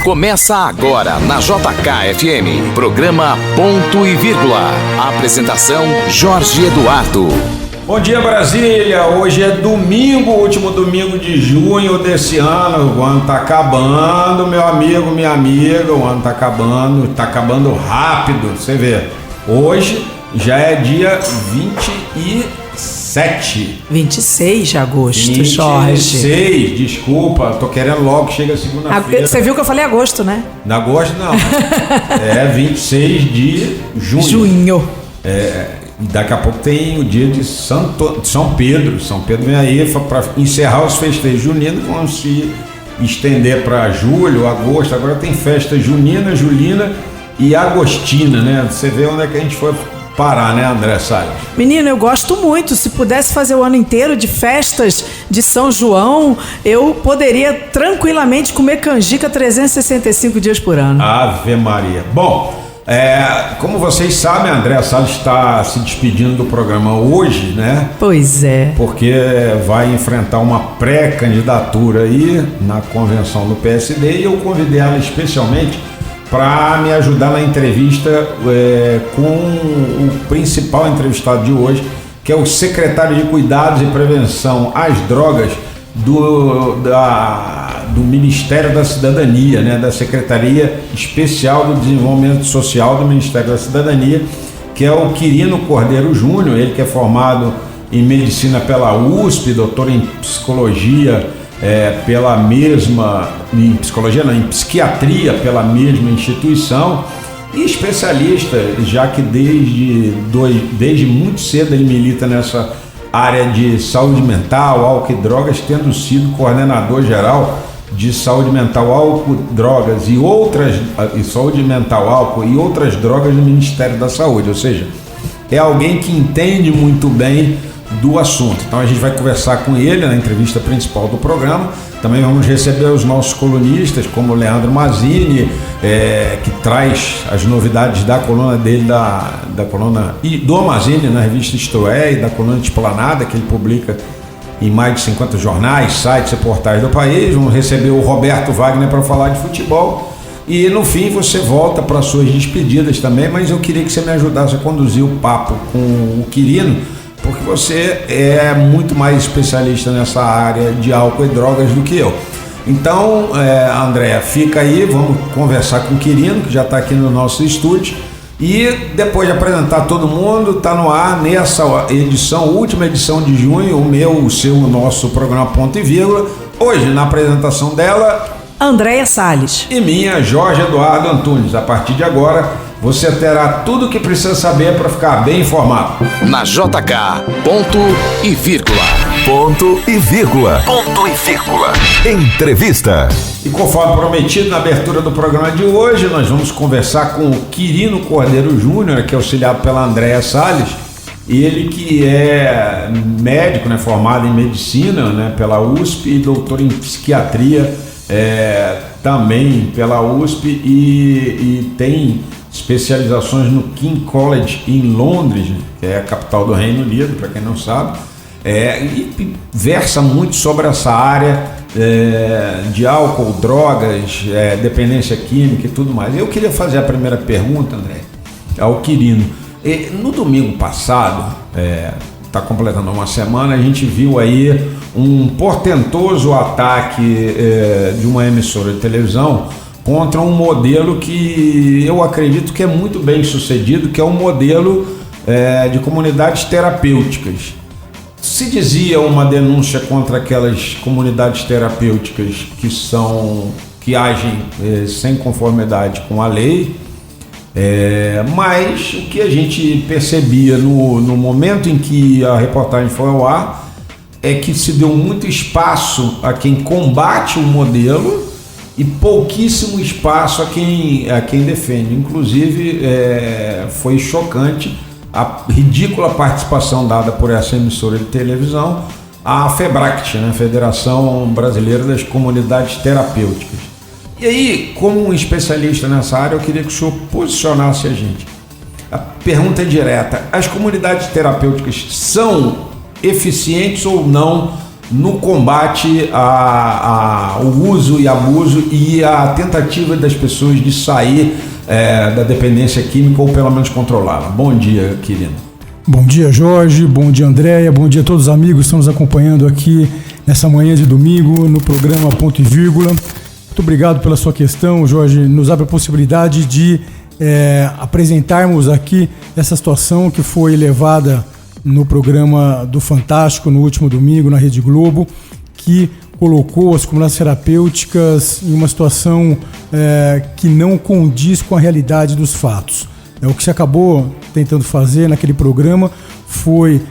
Começa agora na JK-FM, programa Ponto e Vírgula. Apresentação Jorge Eduardo. Bom dia, Brasília. Hoje é domingo, último domingo de junho desse ano. O ano tá acabando, meu amigo, minha amiga. O ano tá acabando rápido. Você vê, hoje já é dia 26 de agosto, 26, Jorge. Desculpa, tô querendo logo que chega segunda-feira. Você viu que eu falei agosto, né? Na agosto não. É 26 de junho. Daqui a pouco tem o dia de São Pedro. São Pedro vem aí para encerrar os festejos juninos, vão se estender para julho, agosto. Agora tem festa junina, julina e agostina, né? Você vê onde é que a gente foi parar, né, André Salles? Menino, eu gosto muito. Se pudesse fazer o ano inteiro de festas de São João, eu poderia tranquilamente comer canjica 365 dias por ano. Ave Maria. Bom, como vocês sabem, André Salles está se despedindo do programa hoje, né? Pois é. Porque vai enfrentar uma pré-candidatura aí na convenção do PSD e eu convidei ela especialmente para me ajudar na entrevista com o principal entrevistado de hoje, que é o secretário de Cuidados e Prevenção às Drogas do Ministério da Cidadania, né, da Secretaria Especial do Desenvolvimento Social do Ministério da Cidadania, que é o Quirino Cordeiro Júnior. Ele que é formado em Medicina pela USP, doutor em Psicologia pela mesma, em Psiquiatria pela mesma instituição e especialista, já que desde muito cedo ele milita nessa área de saúde mental, álcool e drogas, tendo sido coordenador geral de saúde mental, álcool, drogas e saúde mental, álcool e outras drogas no Ministério da Saúde, ou seja, é alguém que entende muito bem do assunto. Então a gente vai conversar com ele na entrevista principal do programa. Também vamos receber os nossos colunistas, como o Leandro Mazzini, que traz as novidades da coluna dele, da coluna do Mazzini na revista Isto É, e da coluna Esplanada, que ele publica em mais de 50 jornais, sites e portais do país. Vamos receber o Roberto Wagner para falar de futebol. E no fim você volta para suas despedidas também, mas eu queria que você me ajudasse a conduzir o papo com o Quirino, porque você é muito mais especialista nessa área de álcool e drogas do que eu. Então, André, fica aí, vamos conversar com o Quirino, que já está aqui no nosso estúdio, e depois de apresentar todo mundo, está no ar nessa última edição de junho, o seu, o nosso programa Ponto e Vírgula. Hoje, na apresentação dela, Andréia Salles. E minha, Jorge Eduardo Antunes. A partir de agora, você terá tudo o que precisa saber para ficar bem informado. Na JK, ponto e vírgula. Ponto e vírgula. Ponto e vírgula. Entrevista. E conforme prometido na abertura do programa de hoje, nós vamos conversar com o Quirino Cordeiro Júnior, que é auxiliado pela Andréia Salles. Ele que é médico, né, formado em medicina, né, pela USP e doutor em psiquiatria também pela USP e tem especializações no King College em Londres, que é a capital do Reino Unido, para quem não sabe, e versa muito sobre essa área de álcool, drogas, dependência química e tudo mais. Eu queria fazer a primeira pergunta, André, ao Quirino. No domingo passado, está completando uma semana, a gente viu aí um portentoso ataque de uma emissora de televisão contra um modelo que eu acredito que é muito bem sucedido, que é um modelo de comunidades terapêuticas. Se dizia uma denúncia contra aquelas comunidades terapêuticas que agem sem conformidade com a lei, mas o que a gente percebia no momento em que a reportagem foi ao ar é que se deu muito espaço a quem combate o modelo e pouquíssimo espaço a quem defende. Inclusive, foi chocante a ridícula participação dada por essa emissora de televisão, a FEBRACT, né, Federação Brasileira das Comunidades Terapêuticas. E aí, como um especialista nessa área, eu queria que o senhor posicionasse a gente. A pergunta é direta: as comunidades terapêuticas são eficientes ou não no combate ao uso e abuso e a tentativa das pessoas de sair da dependência química ou pelo menos controlá-la. Bom dia, querido. Bom dia, Jorge. Bom dia, Andréia. Bom dia a todos os amigos que estão nos acompanhando aqui nessa manhã de domingo no programa Ponto e Vírgula. Muito obrigado pela sua questão, Jorge. Nos abre a possibilidade de apresentarmos aqui essa situação que foi levada no programa do Fantástico no último domingo na Rede Globo, que colocou as comunidades terapêuticas em uma situação que não condiz com a realidade dos fatos. O que se acabou tentando fazer naquele programa foi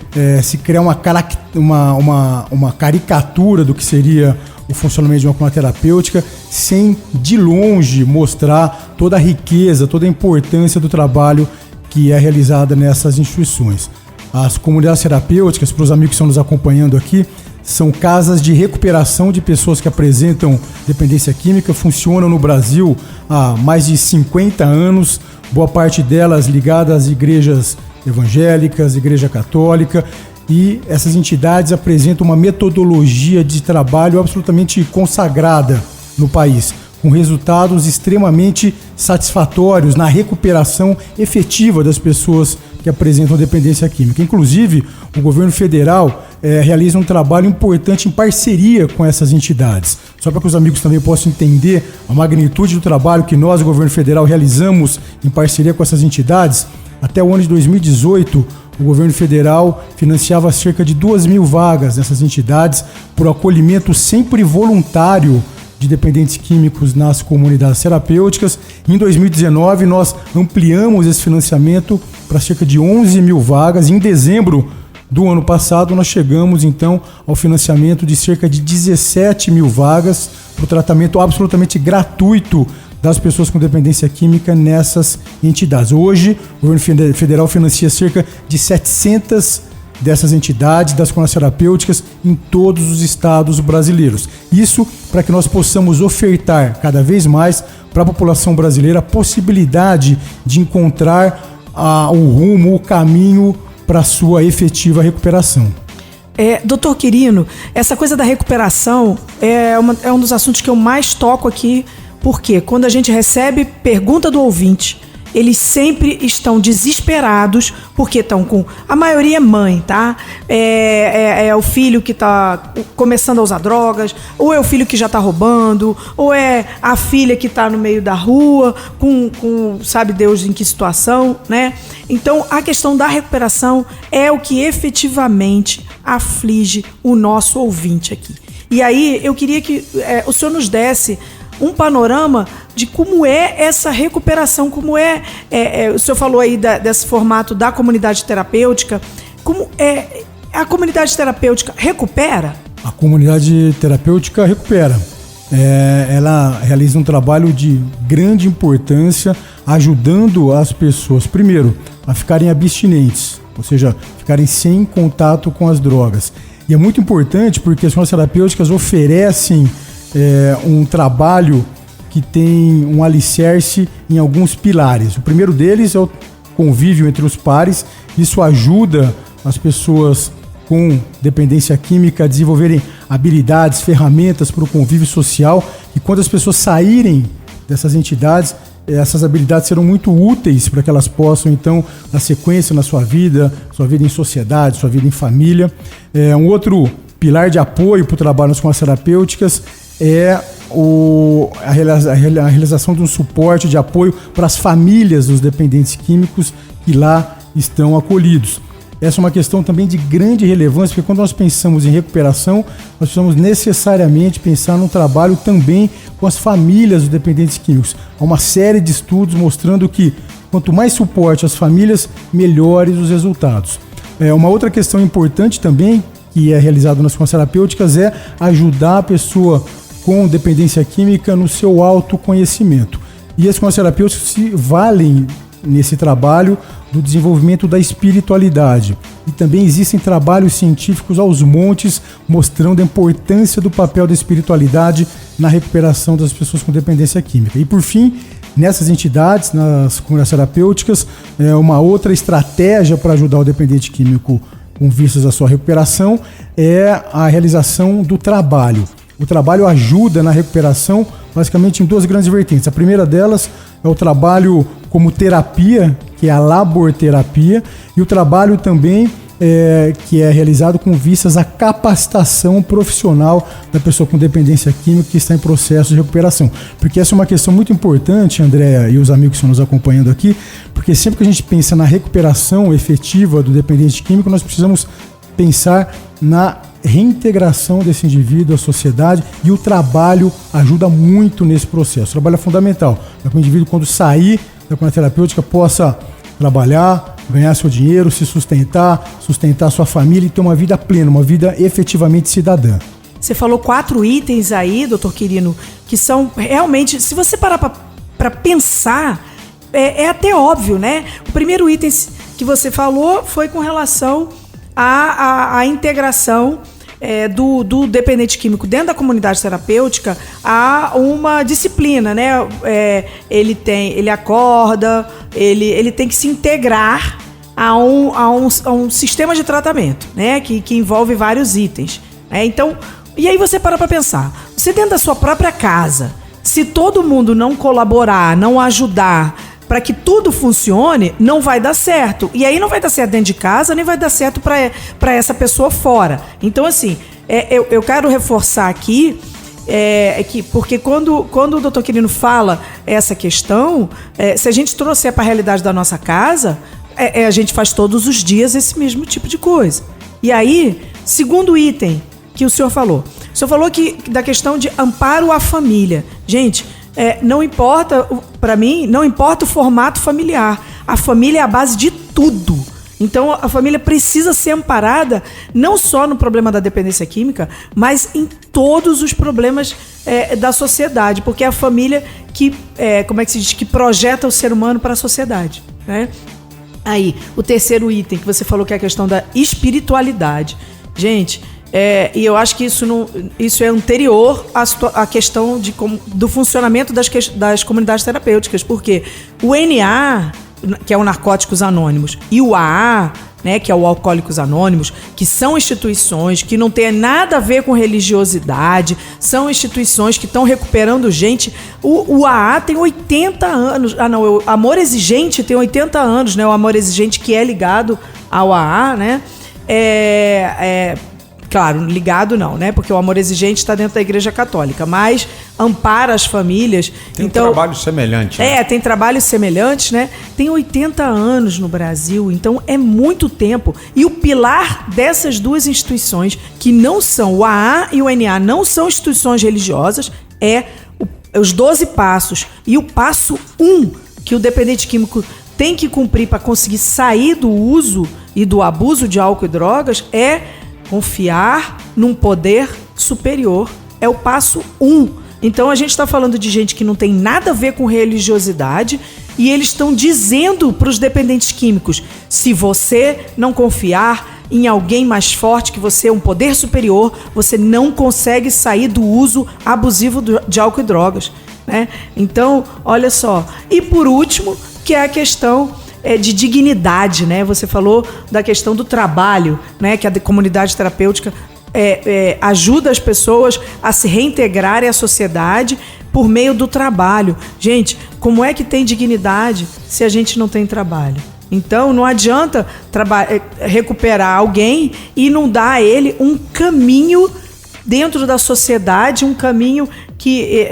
se criar uma caricatura do que seria o funcionamento de uma comunidade terapêutica, sem de longe mostrar toda a riqueza, toda a importância do trabalho que é realizado nessas instituições. As comunidades terapêuticas, para os amigos que estão nos acompanhando aqui, são casas de recuperação de pessoas que apresentam dependência química, funcionam no Brasil há mais de 50 anos, boa parte delas ligadas às igrejas evangélicas, igreja católica, e essas entidades apresentam uma metodologia de trabalho absolutamente consagrada no país, com resultados extremamente satisfatórios na recuperação efetiva das pessoas que apresentam dependência química. Inclusive, o governo federal realiza um trabalho importante em parceria com essas entidades. Só para que os amigos também possam entender a magnitude do trabalho que nós, o governo federal, realizamos em parceria com essas entidades, até o ano de 2018, o governo federal financiava cerca de 2.000 vagas nessas entidades por acolhimento sempre voluntário de dependentes químicos nas comunidades terapêuticas. Em 2019, nós ampliamos esse financiamento para cerca de 11.000 vagas. Em dezembro do ano passado, nós chegamos, então, ao financiamento de cerca de 17.000 vagas para o tratamento absolutamente gratuito das pessoas com dependência química nessas entidades. Hoje, o governo federal financia cerca de 700 dessas entidades, das comunidades terapêuticas, em todos os estados brasileiros. Isso para que nós possamos ofertar cada vez mais para a população brasileira a possibilidade de encontrar o rumo, o caminho para a sua efetiva recuperação. Doutor Quirino, essa coisa da recuperação é um dos assuntos que eu mais toco aqui, porque quando a gente recebe pergunta do ouvinte, eles sempre estão desesperados, porque estão com... A maioria é mãe, tá? É o filho que está começando a usar drogas, ou é o filho que já está roubando, ou é a filha que está no meio da rua, com sabe Deus em que situação, né? Então, a questão da recuperação é o que efetivamente aflige o nosso ouvinte aqui. E aí, eu queria que o senhor nos desse um panorama de como é essa recuperação, como o senhor falou aí desse formato da comunidade terapêutica, como a comunidade terapêutica recupera? A comunidade terapêutica recupera. Ela realiza um trabalho de grande importância, ajudando as pessoas, primeiro, a ficarem abstinentes, ou seja, ficarem sem contato com as drogas. E é muito importante porque as comunidades terapêuticas oferecem um trabalho que tem um alicerce em alguns pilares. O primeiro deles é o convívio entre os pares. Isso ajuda as pessoas com dependência química a desenvolverem habilidades, ferramentas para o convívio social, e quando as pessoas saírem dessas entidades, essas habilidades serão muito úteis para que elas possam, então, dar sequência na sua vida em sociedade, sua vida em família. Um outro pilar de apoio para o trabalho nas comunidades terapêuticas é a realização de um suporte de apoio para as famílias dos dependentes químicos que lá estão acolhidos. Essa é uma questão também de grande relevância, porque quando nós pensamos em recuperação, nós precisamos necessariamente pensar num trabalho também com as famílias dos dependentes químicos. Há uma série de estudos mostrando que quanto mais suporte às famílias, melhores os resultados. Uma outra questão importante também, que é realizada nas comunidades terapêuticas, é ajudar a pessoa com dependência química no seu autoconhecimento. E as comunidades terapêuticas se valem nesse trabalho do desenvolvimento da espiritualidade. E também existem trabalhos científicos aos montes mostrando a importância do papel da espiritualidade na recuperação das pessoas com dependência química. E por fim, nessas entidades, nas comunidades terapêuticas, uma outra estratégia para ajudar o dependente químico com vistas à sua recuperação é a realização do trabalho. O trabalho ajuda na recuperação basicamente em duas grandes vertentes. A primeira delas é o trabalho como terapia, que é a laborterapia, e o trabalho também que é realizado com vistas à capacitação profissional da pessoa com dependência química que está em processo de recuperação. Porque essa é uma questão muito importante, Andréa e os amigos que estão nos acompanhando aqui, porque sempre que a gente pensa na recuperação efetiva do dependente químico, nós precisamos pensar na reintegração desse indivíduo à sociedade, e o trabalho ajuda muito nesse processo. O trabalho é fundamental para que o indivíduo, quando sair da comunidade terapêutica, possa trabalhar, ganhar seu dinheiro, se sustentar sua família e ter uma vida plena, uma vida efetivamente cidadã. Você falou 4 itens aí, doutor Quirino, que são realmente, se você parar para pensar, é até óbvio, né? O primeiro item que você falou foi com relação à integração do dependente químico dentro da comunidade terapêutica a uma disciplina, né? Ele acorda, ele tem que se integrar a um sistema de tratamento, né? Que envolve vários itens. Então, e aí você para pensar, você dentro da sua própria casa, se todo mundo não colaborar, não ajudar para que tudo funcione, não vai dar certo. E aí não vai dar certo dentro de casa, nem vai dar certo para essa pessoa fora. Então, assim, eu quero reforçar aqui porque quando o doutor Quirino fala essa questão, se a gente trouxer para a realidade da nossa casa, a gente faz todos os dias esse mesmo tipo de coisa. E aí, segundo item que o senhor falou da questão de amparo à família. Gente, não importa, para mim, não importa o formato familiar. A família é a base de tudo. Então, a família precisa ser amparada não só no problema da dependência química, mas em todos os problemas da sociedade, porque é a família que, que projeta o ser humano para a sociedade, né? Aí, o terceiro item que você falou, que é a questão da espiritualidade. Gente, e eu acho que isso é anterior à questão do funcionamento das comunidades terapêuticas, porque o NA, que é o Narcóticos Anônimos, e o AA, né, que é o Alcoólicos Anônimos, que são instituições que não têm nada a ver com religiosidade, são instituições que estão recuperando gente. O AA tem 80 anos. O Amor Exigente tem 80 anos, né? O Amor Exigente, que é ligado ao AA, né? Claro, ligado não, né? Porque o Amor Exigente está dentro da Igreja Católica, mas ampara as famílias. Tem trabalho semelhante. Né? Tem trabalhos semelhantes, né? Tem 80 anos no Brasil, então é muito tempo. E o pilar dessas duas instituições, que não são, o AA e o NA, não são instituições religiosas, os 12 passos. E o passo 1, que o dependente químico tem que cumprir para conseguir sair do uso e do abuso de álcool e drogas, é confiar num poder superior. É o passo 1. Então a gente está falando de gente que não tem nada a ver com religiosidade, e eles estão dizendo para os dependentes químicos: se você não confiar em alguém mais forte que você, um poder superior, você não consegue sair do uso abusivo de álcool e drogas, né? Então, olha só. E por último, que é a questão de dignidade, né? Você falou da questão do trabalho, né? Que a comunidade terapêutica ajuda as pessoas a se reintegrarem à sociedade por meio do trabalho. Gente, como é que tem dignidade se a gente não tem trabalho? Então, não adianta recuperar alguém e não dar a ele um caminho dentro da sociedade, um caminho que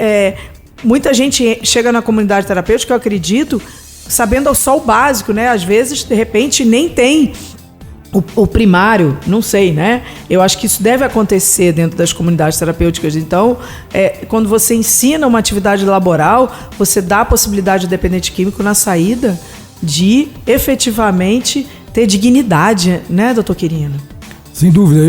muita gente chega na comunidade terapêutica, eu acredito, sabendo só o básico, né? Às vezes, de repente, nem tem o primário, não sei, né? Eu acho que isso deve acontecer dentro das comunidades terapêuticas. Então, quando você ensina uma atividade laboral, você dá a possibilidade ao dependente químico na saída de efetivamente ter dignidade, né, doutor Quirino? Sem dúvida.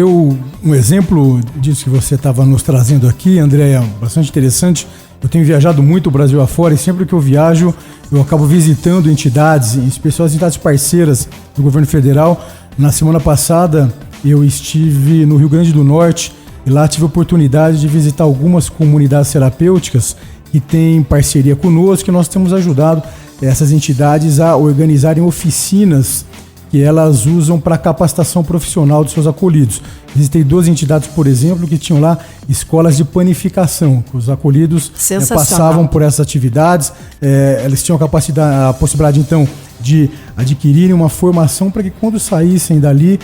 Um exemplo disso que você estava nos trazendo aqui, André, é bastante interessante. Eu tenho viajado muito o Brasil afora, e sempre que eu viajo, eu acabo visitando entidades, em especial as entidades parceiras do governo federal. Na semana passada, eu estive no Rio Grande do Norte, e lá tive a oportunidade de visitar algumas comunidades terapêuticas que têm parceria conosco, que nós temos ajudado essas entidades a organizarem oficinas que elas usam para capacitação profissional dos seus acolhidos. Existem 2 entidades, por exemplo, que tinham lá escolas de panificação, que os acolhidos passavam por essas atividades, eles tinham a possibilidade, então, de adquirirem uma formação para que quando saíssem dali,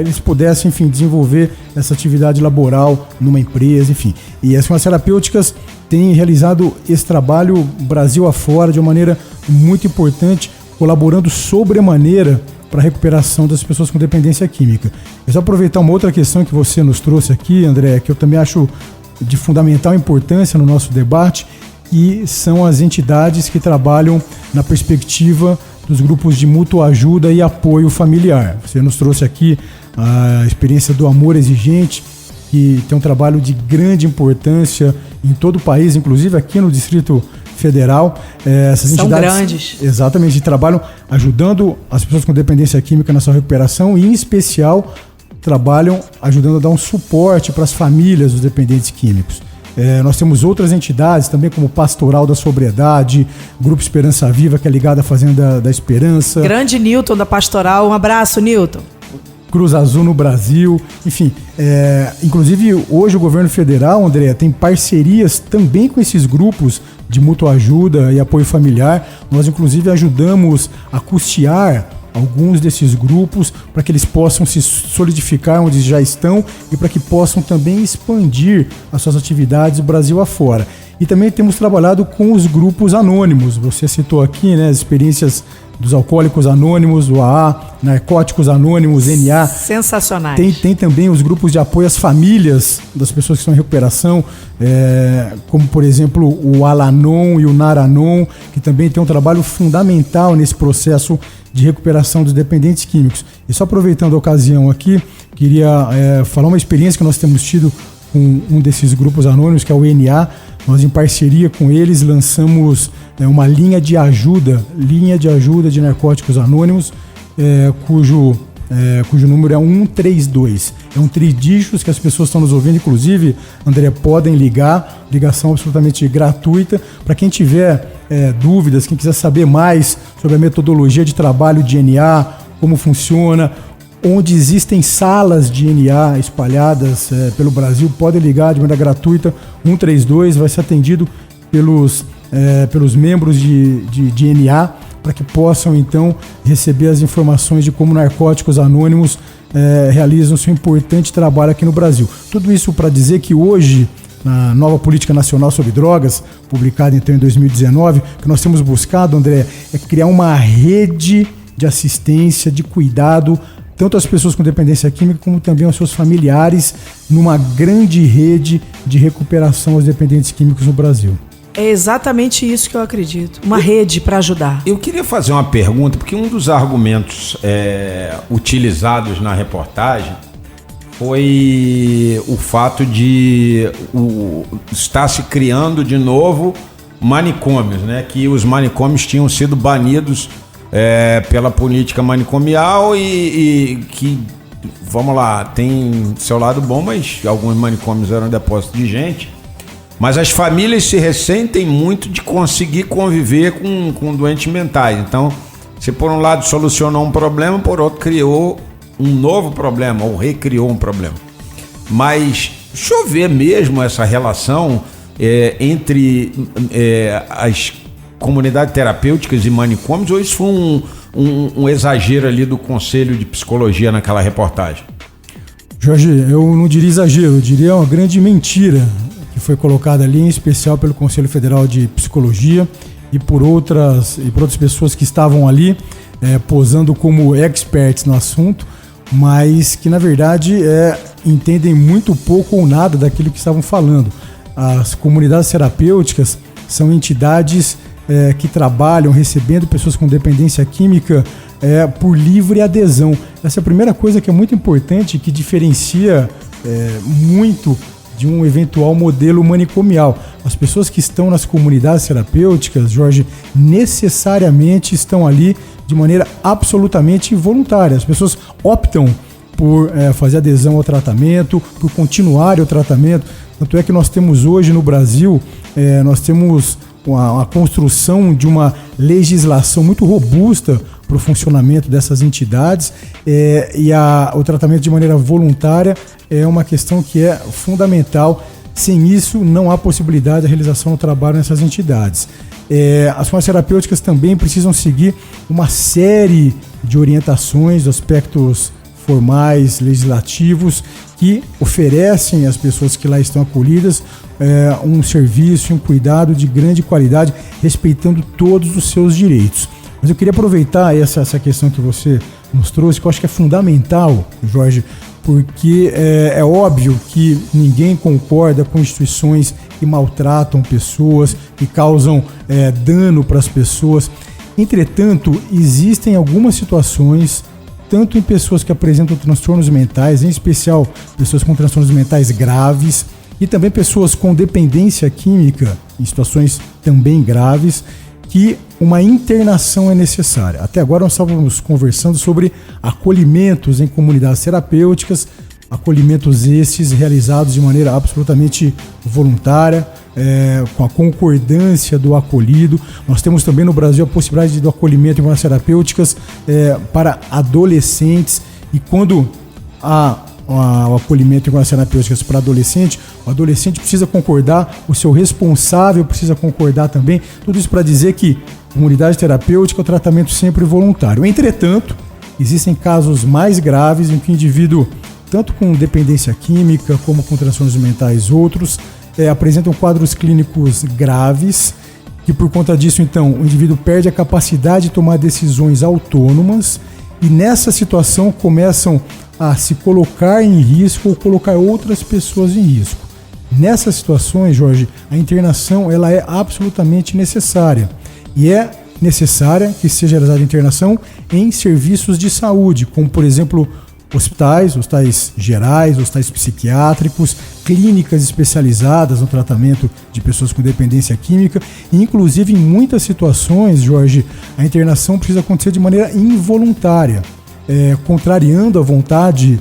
eles pudessem, enfim, desenvolver essa atividade laboral numa empresa, enfim. E as farmacoterapêuticas têm realizado esse trabalho Brasil afora de uma maneira muito importante, colaborando sobremaneira para a recuperação das pessoas com dependência química. Eu só aproveitar uma outra questão que você nos trouxe aqui, André, que eu também acho de fundamental importância no nosso debate, e são as entidades que trabalham na perspectiva dos grupos de mútua ajuda e apoio familiar. Você nos trouxe aqui a experiência do Amor Exigente, que tem um trabalho de grande importância em todo o país, inclusive aqui no Distrito Federal. Essas são entidades, grandes. Exatamente, trabalham ajudando as pessoas com dependência química na sua recuperação e, em especial, trabalham ajudando a dar um suporte para as famílias dos dependentes químicos. Nós temos outras entidades também, como Pastoral da Sobriedade, Grupo Esperança Viva, que é ligado à Fazenda da Esperança. Grande Newton da Pastoral, um abraço, Newton. Cruz Azul no Brasil, enfim. Inclusive, hoje o governo federal, André, tem parcerias também com esses grupos de mútua ajuda e apoio familiar. Nós, inclusive, ajudamos a custear alguns desses grupos para que eles possam se solidificar onde já estão e para que possam também expandir as suas atividades Brasil afora. E também temos trabalhado com os grupos anônimos. Você citou aqui, né, as experiências dos Alcoólicos Anônimos, o AA, Narcóticos Anônimos, NA. Sensacionais. Tem também os grupos de apoio às famílias das pessoas que estão em recuperação, como, por exemplo, o Alanon e o Naranon, que também tem um trabalho fundamental nesse processo de recuperação dos dependentes químicos. E só aproveitando a ocasião aqui, queria falar uma experiência que nós temos tido com um desses grupos anônimos, que é o NA. Nós, em parceria com eles, lançamos uma linha de ajuda de narcóticos anônimos, cujo número é 132. É um tridígitos que as pessoas estão nos ouvindo, inclusive, André, podem ligar, ligação absolutamente gratuita. Para quem tiver dúvidas, quem quiser saber mais sobre a metodologia de trabalho de NA, como funciona, onde existem salas de NA espalhadas pelo Brasil, podem ligar de maneira gratuita, 132, vai ser atendido pelos membros de NA, para que possam então receber as informações de como Narcóticos Anônimos realizam seu importante trabalho aqui no Brasil. Tudo isso para dizer que hoje, na nova Política Nacional sobre Drogas, publicada então em 2019, o que nós temos buscado, André, é criar uma rede de assistência, de cuidado, tanto às pessoas com dependência química como também aos seus familiares, numa grande rede de recuperação aos dependentes químicos no Brasil. É exatamente isso que eu acredito. Uma rede para ajudar. Eu queria fazer uma pergunta, porque um dos argumentos utilizados na reportagem foi o fato de estar se criando de novo manicômios, né? Que os manicômios tinham sido banidos pela política manicomial e que, vamos lá, tem seu lado bom, mas alguns manicômios eram depósito de gente. Mas as famílias se ressentem muito de conseguir conviver com doentes mentais. Então, se por um lado solucionou um problema, por outro criou um novo problema ou recriou um problema. Mas deixa eu ver mesmo essa relação entre as comunidades terapêuticas e manicômios, ou isso foi um exagero ali do Conselho de Psicologia naquela reportagem? Jorge, eu não diria exagero, eu diria uma grande mentira que foi colocada ali, em especial pelo Conselho Federal de Psicologia e por outras pessoas que estavam ali posando como experts no assunto, mas que na verdade entendem muito pouco ou nada daquilo que estavam falando. As comunidades terapêuticas são entidades que trabalham recebendo pessoas com dependência química por livre adesão. Essa é a primeira coisa que é muito importante, que diferencia muito de um eventual modelo manicomial. As pessoas que estão nas comunidades terapêuticas, Jorge, necessariamente estão ali de maneira absolutamente voluntária. As pessoas optam por fazer adesão ao tratamento, por continuar o tratamento. Tanto é que nós temos hoje no Brasil, nós temos a construção de uma legislação muito robusta para o funcionamento dessas entidades, e o tratamento de maneira voluntária é uma questão que é fundamental. Sem isso, não há possibilidade de realização do trabalho nessas entidades. As farmácias terapêuticas também precisam seguir uma série de orientações, aspectos formais, legislativos, que oferecem às pessoas que lá estão acolhidas um serviço, um cuidado de grande qualidade, respeitando todos os seus direitos. Mas eu queria aproveitar essa questão que você nos trouxe, que eu acho que é fundamental, Jorge, porque é óbvio que ninguém concorda com instituições que maltratam pessoas, que causam dano para as pessoas. Entretanto, existem algumas situações, tanto em pessoas que apresentam transtornos mentais, em especial pessoas com transtornos mentais graves, e também pessoas com dependência química, em situações também graves, que uma internação é necessária. Até agora nós estávamos conversando sobre acolhimentos em comunidades terapêuticas, acolhimentos esses realizados de maneira absolutamente voluntária, com a concordância do acolhido. Nós temos também no Brasil a possibilidade do acolhimento em comunidades terapêuticas para adolescentes, e quando o acolhimento em comunidades terapêuticas para adolescente, o adolescente precisa concordar, o seu responsável precisa concordar também. Tudo isso para dizer que comunidade terapêutica é o tratamento sempre voluntário. Entretanto, existem casos mais graves em que o indivíduo, tanto com dependência química como com transtornos mentais outros, apresentam quadros clínicos graves, que por conta disso, então, o indivíduo perde a capacidade de tomar decisões autônomas, e nessa situação começam a se colocar em risco ou colocar outras pessoas em risco. Nessas situações, Jorge, a internação ela é absolutamente necessária, e é necessária que seja realizada a internação em serviços de saúde, como por exemplo hospitais gerais, hospitais psiquiátricos, clínicas especializadas no tratamento de pessoas com dependência química, e inclusive em muitas situações, Jorge, a internação precisa acontecer de maneira involuntária, contrariando a vontade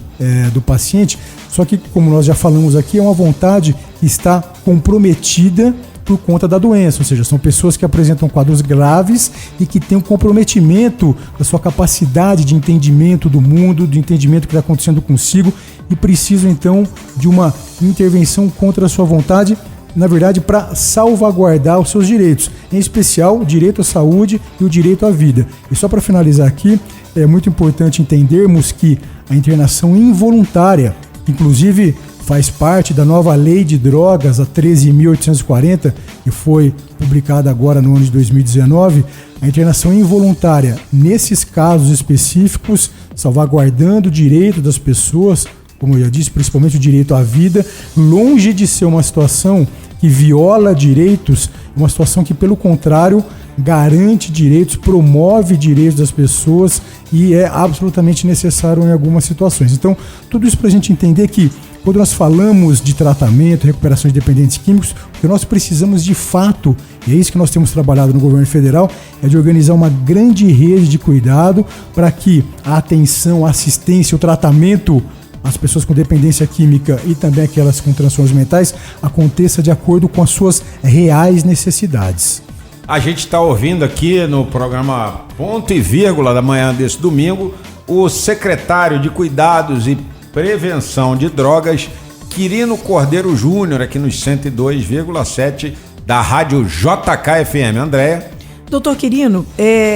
do paciente, só que, como nós já falamos aqui, é uma vontade que está comprometida por conta da doença, ou seja, são pessoas que apresentam quadros graves e que têm um comprometimento da sua capacidade de entendimento do mundo, de entendimento do que está acontecendo consigo, e precisam então de uma intervenção contra a sua vontade, na verdade para salvaguardar os seus direitos, em especial o direito à saúde e o direito à vida. E só para finalizar aqui, é muito importante entendermos que a internação involuntária, inclusive, faz parte da nova lei de drogas, a 13.840, que foi publicada agora no ano de 2019, a internação involuntária, nesses casos específicos, salvaguardando o direito das pessoas, como eu já disse, principalmente o direito à vida, longe de ser uma situação que viola direitos, uma situação que, pelo contrário, garante direitos, promove direitos das pessoas e é absolutamente necessário em algumas situações. Então, tudo isso para a gente entender que, quando nós falamos de tratamento, recuperação de dependentes químicos, o que nós precisamos de fato, e é isso que nós temos trabalhado no governo federal, é de organizar uma grande rede de cuidado para que a atenção, a assistência, o tratamento às pessoas com dependência química e também aquelas com transtornos mentais aconteça de acordo com as suas reais necessidades. A gente está ouvindo aqui no programa Ponto e Vírgula da manhã desse domingo o secretário de Cuidados e Prevenção de Drogas, Quirino Cordeiro Júnior, aqui nos 102,7 da Rádio JK-FM. Andréia? Doutor Quirino,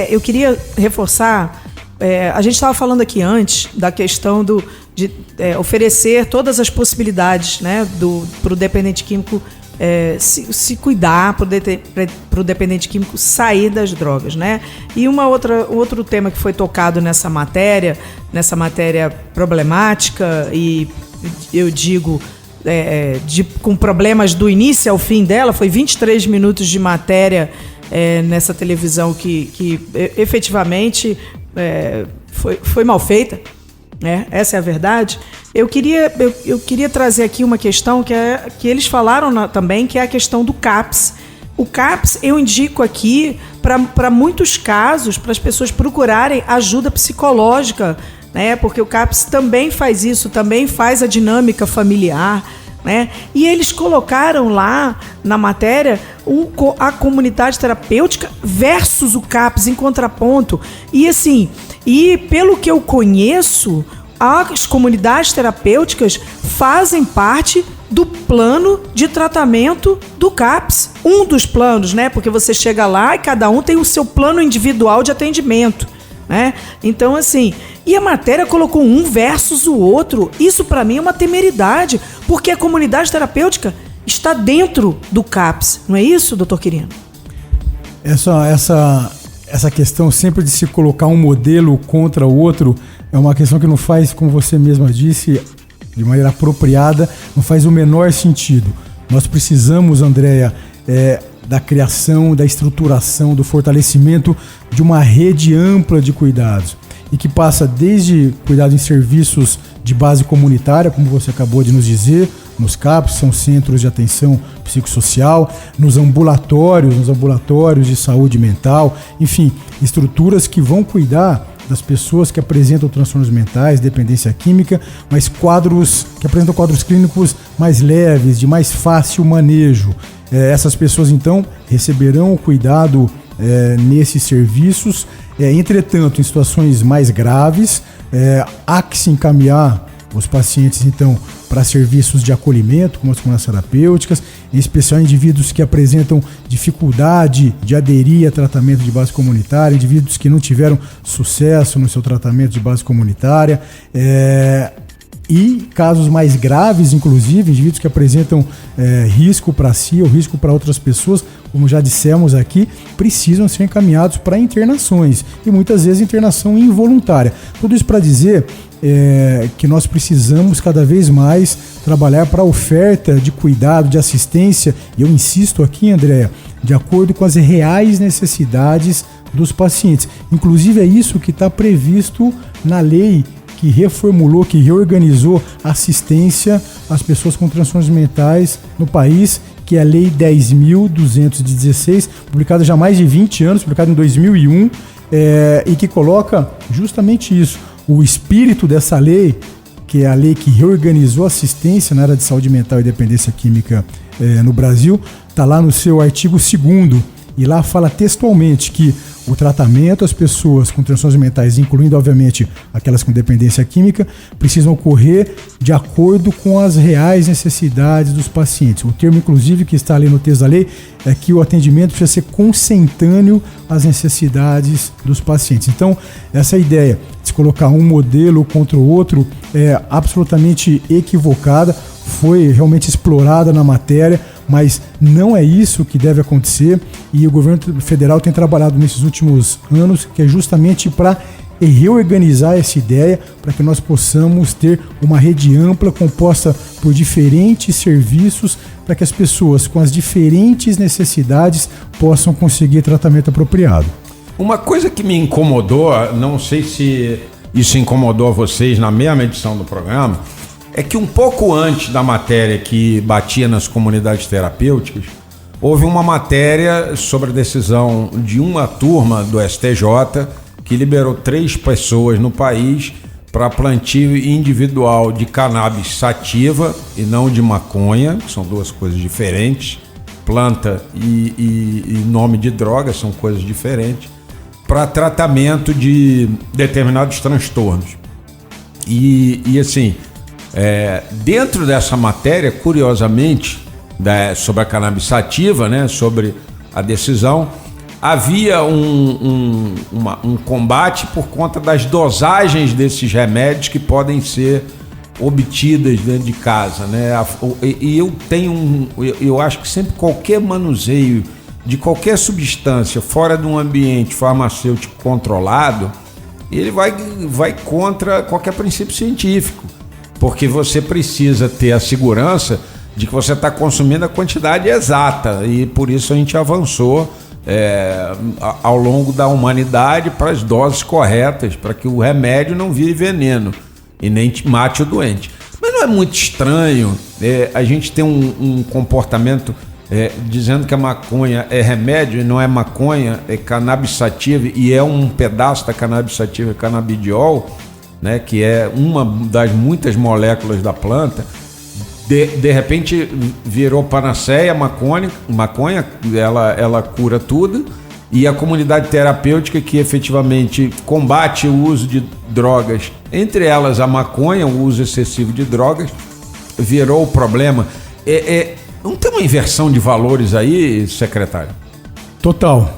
eu queria reforçar, a gente estava falando aqui antes da questão de oferecer todas as possibilidades, né, para o dependente químico se cuidar, para o dependente químico sair das drogas, né? E outro tema que foi tocado nessa matéria problemática, e eu digo com problemas do início ao fim dela, foi 23 minutos de matéria nessa televisão que efetivamente foi mal feita. Essa é a verdade. Eu queria trazer aqui uma questão que eles falaram também, que é a questão do CAPS. O CAPS eu indico aqui para muitos casos, para as pessoas procurarem ajuda psicológica, né? Porque o CAPS também faz isso, também faz a dinâmica familiar, né? E eles colocaram lá na matéria a comunidade terapêutica versus o CAPS em contraponto. E assim, pelo que eu conheço, as comunidades terapêuticas fazem parte do plano de tratamento do CAPS. Um dos planos, né? Porque você chega lá e cada um tem o seu plano individual de atendimento, né? Então, assim, e a matéria colocou um versus o outro. Isso, para mim, é uma temeridade, porque a comunidade terapêutica está dentro do CAPS. Não é isso, doutor Quirino? Essa questão sempre de se colocar um modelo contra o outro é uma questão que não faz, como você mesma disse, de maneira apropriada, não faz o menor sentido. Nós precisamos, Andréia, da criação, da estruturação, do fortalecimento de uma rede ampla de cuidados e que passa desde cuidado em serviços de base comunitária, como você acabou de nos dizer, nos CAPs, são centros de atenção psicossocial, nos ambulatórios de saúde mental, enfim, estruturas que vão cuidar das pessoas que apresentam transtornos mentais, dependência química, mas que apresentam quadros clínicos mais leves, de mais fácil manejo. Essas pessoas, então, receberão o cuidado nesses serviços. Entretanto, em situações mais graves, há que se encaminhar os pacientes, então, para serviços de acolhimento, como as comunidades terapêuticas, em especial indivíduos que apresentam dificuldade de aderir a tratamento de base comunitária, indivíduos que não tiveram sucesso no seu tratamento de base comunitária, e casos mais graves, inclusive, indivíduos que apresentam risco para si ou risco para outras pessoas, como já dissemos aqui, precisam ser encaminhados para internações, e muitas vezes internação involuntária. Tudo isso para dizer que nós precisamos cada vez mais trabalhar para a oferta de cuidado, de assistência, e eu insisto aqui, Andréia, de acordo com as reais necessidades dos pacientes. Inclusive é isso que está previsto na lei que reformulou, que reorganizou a assistência às pessoas com transtornos mentais no país, que é a Lei 10.216, publicada já há mais de 20 anos, publicada em 2001, e que coloca justamente isso. O espírito dessa lei, que é a lei que reorganizou a assistência na área de saúde mental e dependência química no Brasil, está lá no seu artigo 2º, e lá fala textualmente que o tratamento às pessoas com transtornos mentais, incluindo, obviamente, aquelas com dependência química, precisam ocorrer de acordo com as reais necessidades dos pacientes. O termo, inclusive, que está ali no texto da lei é que o atendimento precisa ser consentâneo às necessidades dos pacientes. Então, essa ideia de se colocar um modelo contra o outro é absolutamente equivocada, foi realmente explorada na matéria, mas não é isso que deve acontecer, e o governo federal tem trabalhado nesses últimos anos, que é justamente para reorganizar essa ideia, para que nós possamos ter uma rede ampla composta por diferentes serviços, para que as pessoas com as diferentes necessidades possam conseguir tratamento apropriado. Uma coisa que me incomodou, não sei se isso incomodou vocês na mesma edição do programa, é que um pouco antes da matéria que batia nas comunidades terapêuticas, houve uma matéria sobre a decisão de uma turma do STJ que liberou 3 pessoas no país para plantio individual de cannabis sativa e não de maconha, que são duas coisas diferentes. Planta e nome de droga são coisas diferentes, para tratamento de determinados transtornos. E assim, dentro dessa matéria, curiosamente, sobre a cannabis sativa, né, sobre a decisão, havia um combate por conta das dosagens desses remédios que podem ser obtidas dentro de casa, né? E eu acho que sempre qualquer manuseio de qualquer substância fora de um ambiente farmacêutico controlado, ele vai contra qualquer princípio científico, porque você precisa ter a segurança de que você está consumindo a quantidade exata, e por isso a gente avançou ao longo da humanidade para as doses corretas, para que o remédio não vire veneno e nem mate o doente. Mas não é muito estranho a gente ter um comportamento dizendo que a maconha é remédio e não é maconha, é cannabis sativa, e é um pedaço da cannabis sativa, canabidiol, né, que é uma das muitas moléculas da planta, De repente virou panaceia, maconha, ela cura tudo, e a comunidade terapêutica que efetivamente combate o uso de drogas, entre elas a maconha, o uso excessivo de drogas, virou o problema. Não tem uma inversão de valores aí, secretário? Total.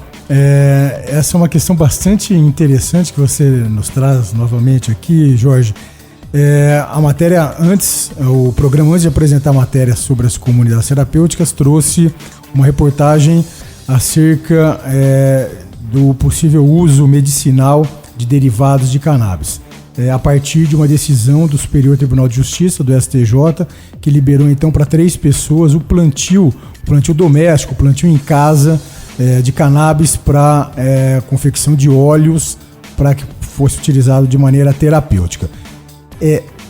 Essa é uma questão bastante interessante que você nos traz novamente aqui, Jorge. A matéria o programa antes de apresentar a matéria sobre as comunidades terapêuticas trouxe uma reportagem acerca do possível uso medicinal de derivados de cannabis. A partir de uma decisão do Superior Tribunal de Justiça, do STJ, que liberou então para 3 pessoas o plantio doméstico, o plantio em casa de cannabis para confecção de óleos para que fosse utilizado de maneira terapêutica.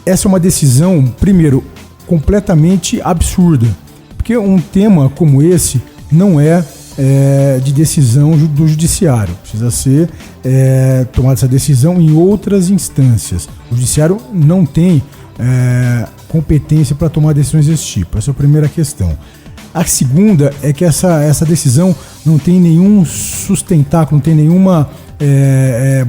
Essa é uma decisão, primeiro, completamente absurda, porque um tema como esse não é de decisão do judiciário. Precisa ser tomada essa decisão em outras instâncias. O judiciário não tem competência para tomar decisões desse tipo. Essa é a primeira questão. A segunda é que essa decisão não tem nenhum sustentáculo, não tem nenhuma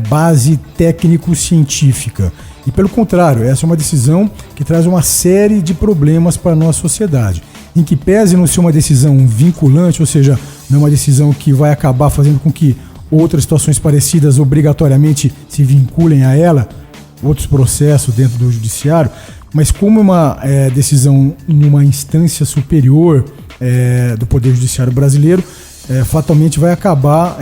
base técnico-científica. E pelo contrário, essa é uma decisão que traz uma série de problemas para a nossa sociedade. Em que pese não ser uma decisão vinculante, ou seja, não é uma decisão que vai acabar fazendo com que outras situações parecidas obrigatoriamente se vinculem a ela, outros processos dentro do judiciário, mas como é uma decisão numa instância superior do Poder Judiciário brasileiro, fatalmente vai acabar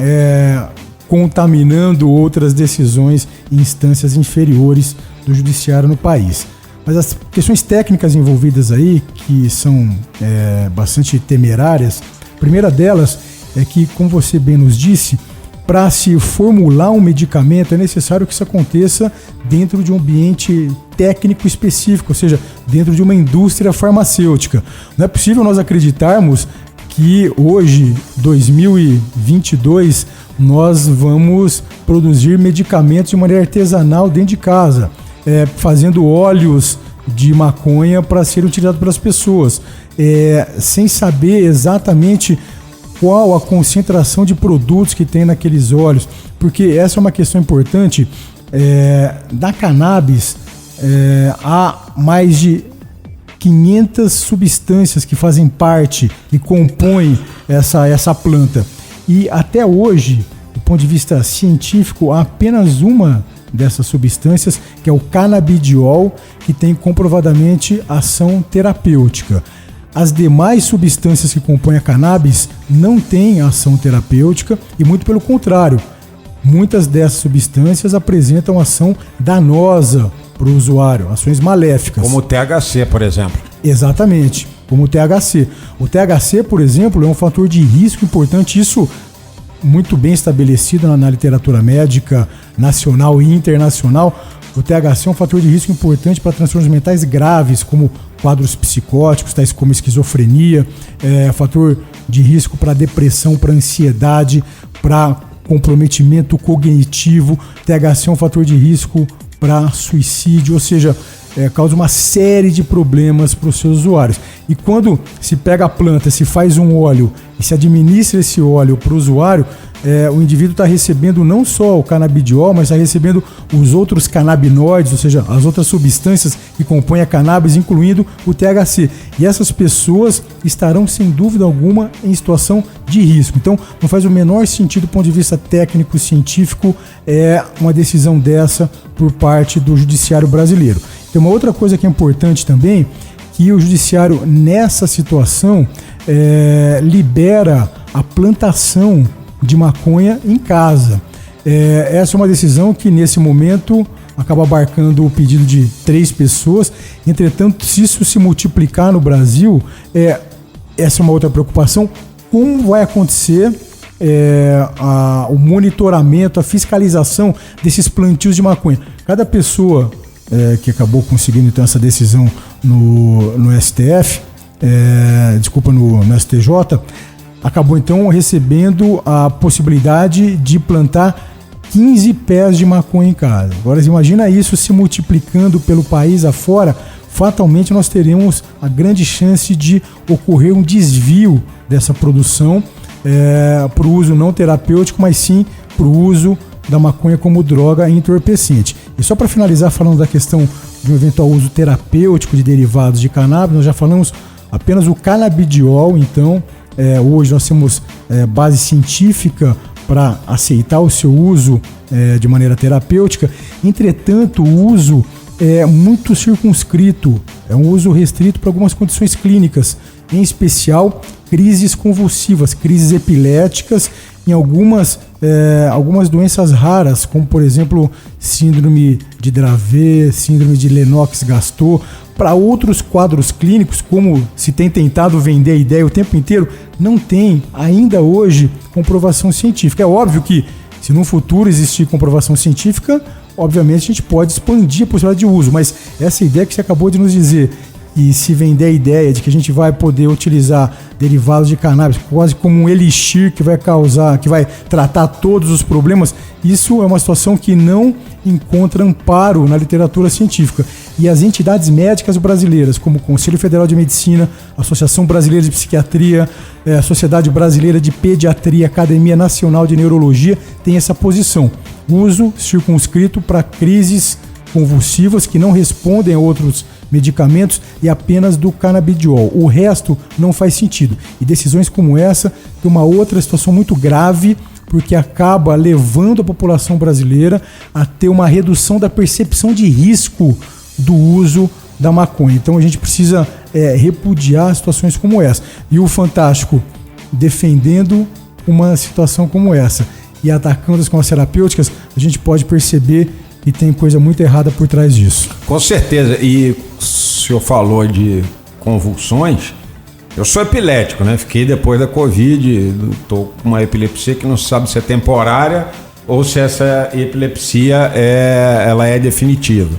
contaminando outras decisões em instâncias inferiores do judiciário no país. Mas as questões técnicas envolvidas aí, que são bastante temerárias, a primeira delas é que, como você bem nos disse, para se formular um medicamento é necessário que isso aconteça dentro de um ambiente técnico específico, ou seja, dentro de uma indústria farmacêutica. Não é possível nós acreditarmos que hoje, 2022, nós vamos produzir medicamentos de maneira artesanal dentro de casa, fazendo óleos de maconha para serem utilizados pelas pessoas, sem saber exatamente qual a concentração de produtos que tem naqueles óleos, porque essa é uma questão importante. Da cannabis, há mais de 500 substâncias que fazem parte e compõem essa planta. E até hoje, do ponto de vista científico, há apenas uma dessas substâncias, que é o canabidiol, que tem comprovadamente ação terapêutica. As demais substâncias que compõem a cannabis não têm ação terapêutica e, muito pelo contrário, muitas dessas substâncias apresentam ação danosa para o usuário, ações maléficas. Como o THC, por exemplo. Exatamente, como o THC. O THC, por exemplo, é um fator de risco importante, isso muito bem estabelecido na literatura médica nacional e internacional. O THC é um fator de risco importante para transtornos mentais graves, como quadros psicóticos, tais como esquizofrenia, fator de risco para depressão, para ansiedade, para comprometimento cognitivo. THC é um fator de risco para suicídio, ou seja, causa uma série de problemas para os seus usuários. E quando se pega a planta, se faz um óleo e se administra esse óleo para o usuário, o indivíduo está recebendo não só o canabidiol, mas está recebendo os outros canabinoides, ou seja, as outras substâncias que compõem a cannabis, incluindo o THC. E essas pessoas estarão, sem dúvida alguma, em situação de risco. Então, não faz o menor sentido do ponto de vista técnico-científico uma decisão dessa por parte do judiciário brasileiro. Tem uma outra coisa que é importante também, que o judiciário, nessa situação, libera a plantação de maconha em casa. Essa é uma decisão que, nesse momento, acaba abarcando o pedido de 3 pessoas. Entretanto, se isso se multiplicar no Brasil, essa é uma outra preocupação. Como vai acontecer o monitoramento, a fiscalização desses plantios de maconha? Cada pessoa que acabou conseguindo então essa decisão no STF, no STJ, acabou então recebendo a possibilidade de plantar 15 pés de maconha em casa. Agora, imagina isso se multiplicando pelo país afora, fatalmente nós teremos a grande chance de ocorrer um desvio dessa produção para o uso não terapêutico, mas sim para o uso da maconha como droga entorpecente. E só para finalizar, falando da questão de um eventual uso terapêutico de derivados de cannabis, nós já falamos apenas o canabidiol. Então hoje nós temos base científica para aceitar o seu uso de maneira terapêutica. Entretanto, o uso é muito circunscrito, é um uso restrito para algumas condições clínicas, em especial crises convulsivas, crises epiléticas, em algumas doenças raras, como por exemplo síndrome de Dravet, síndrome de Lennox-Gastaut. Para outros quadros clínicos, como se tem tentado vender a ideia o tempo inteiro, não tem ainda hoje comprovação científica. É óbvio que se no futuro existir comprovação científica, obviamente a gente pode expandir a possibilidade de uso, mas essa ideia que você acabou de nos dizer, e se vender a ideia de que a gente vai poder utilizar derivados de cannabis quase como um elixir que vai tratar todos os problemas, isso é uma situação que não encontra amparo na literatura científica. E as entidades médicas brasileiras, como o Conselho Federal de Medicina, a Associação Brasileira de Psiquiatria, a Sociedade Brasileira de Pediatria, Academia Nacional de Neurologia, têm essa posição. Uso circunscrito para crises convulsivas que não respondem a outros medicamentos e apenas do canabidiol. O resto não faz sentido. E decisões como essa tem uma outra situação muito grave, porque acaba levando a população brasileira a ter uma redução da percepção de risco do uso da maconha. Então a gente precisa repudiar situações como essa. E o Fantástico defendendo uma situação como essa e atacando as cannabis terapêuticas, a gente pode perceber que tem coisa muito errada por trás disso. Com certeza. E o senhor falou de convulsões. Eu sou epilético, né? Fiquei depois da Covid, tô com uma epilepsia que não se sabe se é temporária ou se essa epilepsia ela é definitiva.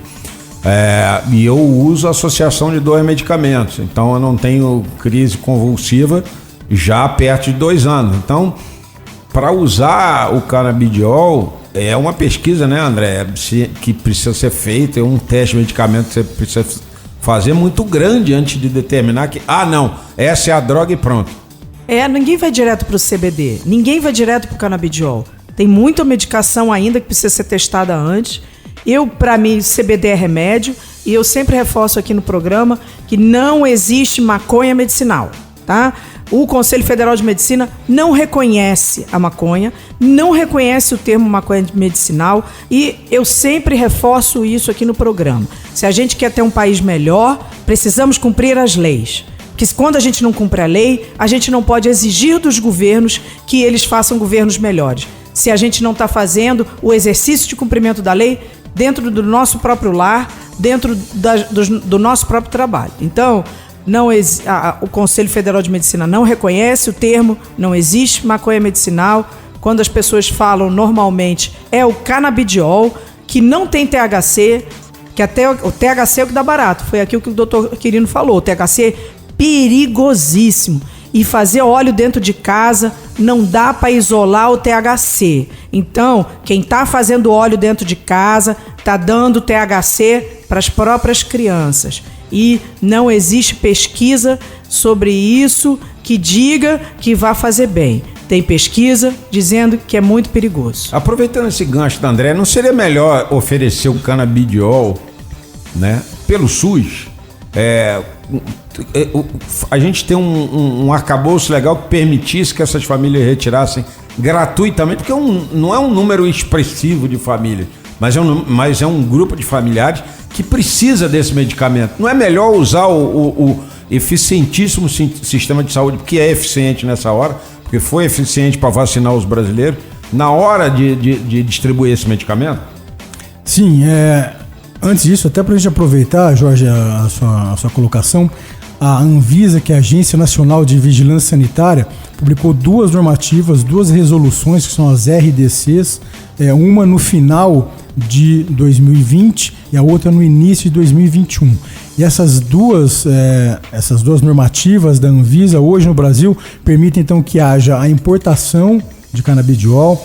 E eu uso associação de 2 medicamentos, então eu não tenho crise convulsiva já perto de 2 anos. Então, para usar o canabidiol, é uma pesquisa, né, André, que precisa ser feita, é um teste de medicamento que você precisa fazer muito grande antes de determinar que, não, essa é a droga e pronto. Ninguém vai direto para o CBD, ninguém vai direto para o canabidiol. Tem muita medicação ainda que precisa ser testada antes. Para mim, CBD é remédio, e eu sempre reforço aqui no programa que não existe maconha medicinal, tá? O Conselho Federal de Medicina não reconhece a maconha, não reconhece o termo maconha medicinal, e eu sempre reforço isso aqui no programa. Se a gente quer ter um país melhor, precisamos cumprir as leis. Porque quando a gente não cumpre a lei, a gente não pode exigir dos governos que eles façam governos melhores. Se a gente não está fazendo o exercício de cumprimento da lei dentro do nosso próprio lar, dentro do nosso próprio trabalho. Então, o Conselho Federal de Medicina não reconhece o termo, não existe maconha medicinal. Quando as pessoas falam normalmente é o canabidiol, que não tem THC, que até o THC é o que dá barato. Foi aquilo que o doutor Quirino falou, o THC é perigosíssimo. E fazer óleo dentro de casa não dá para isolar o THC. Então, quem está fazendo óleo dentro de casa está dando THC para as próprias crianças. E não existe pesquisa sobre isso que diga que vai fazer bem. Tem pesquisa dizendo que é muito perigoso. Aproveitando esse gancho da André, não seria melhor oferecer o canabidiol, né, pelo SUS? A gente tem um arcabouço legal que permitisse que essas famílias retirassem gratuitamente, porque não é um número expressivo de famílias, mas é um grupo de familiares que precisa desse medicamento. Não é melhor usar o eficientíssimo sistema de saúde, que é eficiente nessa hora, porque foi eficiente para vacinar os brasileiros, na hora de distribuir esse medicamento? Sim, antes disso, até para a gente aproveitar, Jorge, a sua colocação, a Anvisa, que é a Agência Nacional de Vigilância Sanitária, publicou 2 normativas, 2 resoluções, que são as RDCs, uma no final de 2020 e a outra no início de 2021. E essas duas normativas da Anvisa, hoje no Brasil, permitem então que haja a importação de canabidiol,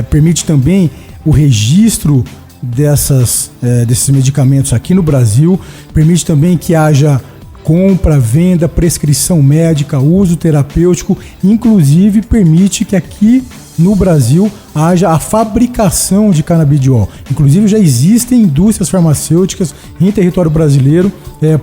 permite também o registro desses medicamentos aqui no Brasil, permite também que haja compra, venda, prescrição médica, uso terapêutico, inclusive permite que aqui no Brasil haja a fabricação de canabidiol. Inclusive já existem indústrias farmacêuticas em território brasileiro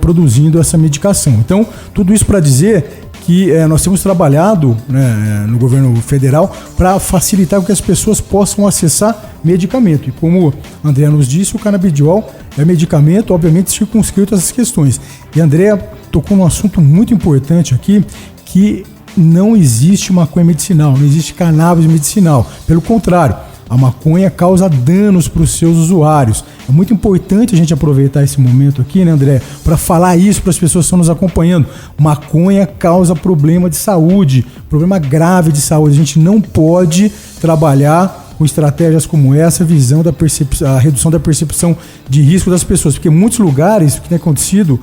produzindo essa medicação. Então, tudo isso para dizer que nós temos trabalhado, né, no governo federal para facilitar que as pessoas possam acessar medicamento. E como a Andréa nos disse, o canabidiol é medicamento, obviamente, circunscrito a essas questões. E a Andréa tocou num assunto muito importante aqui, que não existe maconha medicinal, não existe cannabis medicinal. Pelo contrário, a maconha causa danos para os seus usuários. É muito importante a gente aproveitar esse momento aqui, né, André, para falar isso para as pessoas que estão nos acompanhando. Maconha causa problema de saúde, problema grave de saúde. A gente não pode trabalhar com estratégias como essa, visando a redução da percepção de risco das pessoas. Porque em muitos lugares, o que tem acontecido,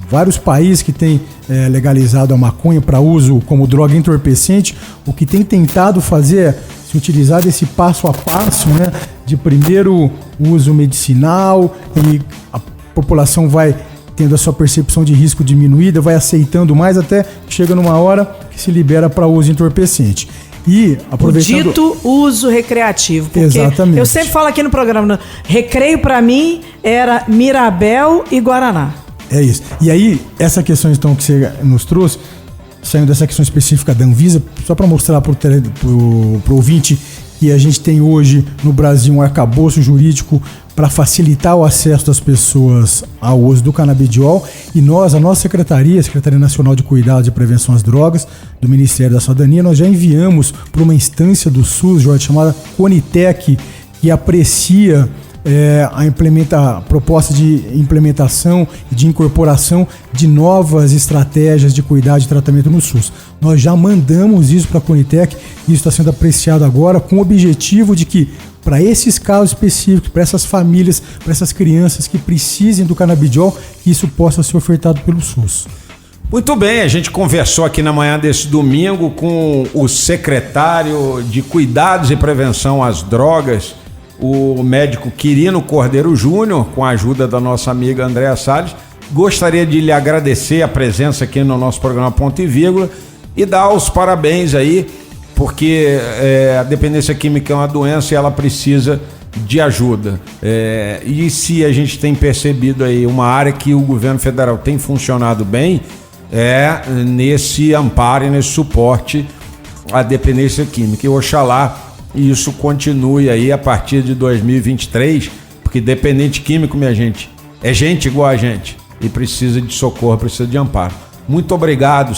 vários países que têm legalizado a maconha para uso como droga entorpecente, o que tem tentado fazer é se utilizar desse passo a passo, né, de primeiro uso medicinal, e a população vai tendo a sua percepção de risco diminuída, vai aceitando mais, até que chega numa hora que se libera para uso entorpecente. E aproveitando... O dito uso recreativo. Porque exatamente. Eu sempre falo aqui no programa, recreio para mim era Mirabel e Guaraná. É isso. E aí, essa questão então que você nos trouxe, saindo dessa questão específica da Anvisa, só para mostrar para o ouvinte que a gente tem hoje no Brasil um arcabouço jurídico para facilitar o acesso das pessoas ao uso do canabidiol. E nós, a nossa Secretaria Nacional de Cuidados e Prevenção às Drogas, do Ministério da Cidadania, nós já enviamos para uma instância do SUS, Jorge, chamada Conitec, que aprecia a proposta de implementação e de incorporação de novas estratégias de cuidado e tratamento no SUS. Nós já mandamos isso para a Conitec e isso está sendo apreciado agora com o objetivo de que, para esses casos específicos, para essas famílias, para essas crianças que precisem do canabidiol, que isso possa ser ofertado pelo SUS. Muito bem, a gente conversou aqui na manhã desse domingo com o secretário de Cuidados e Prevenção às Drogas, o médico Quirino Cordeiro Júnior, com a ajuda da nossa amiga Andréa Salles. Gostaria de lhe agradecer a presença aqui no nosso programa Ponto e Vírgula e dar os parabéns aí, porque a dependência química é uma doença e ela precisa de ajuda. E se a gente tem percebido aí uma área que o governo federal tem funcionado bem, nesse amparo e nesse suporte à dependência química. E oxalá isso continue aí a partir de 2023, porque dependente químico, minha gente, é gente igual a gente e precisa de socorro, precisa de amparo. Muito obrigado,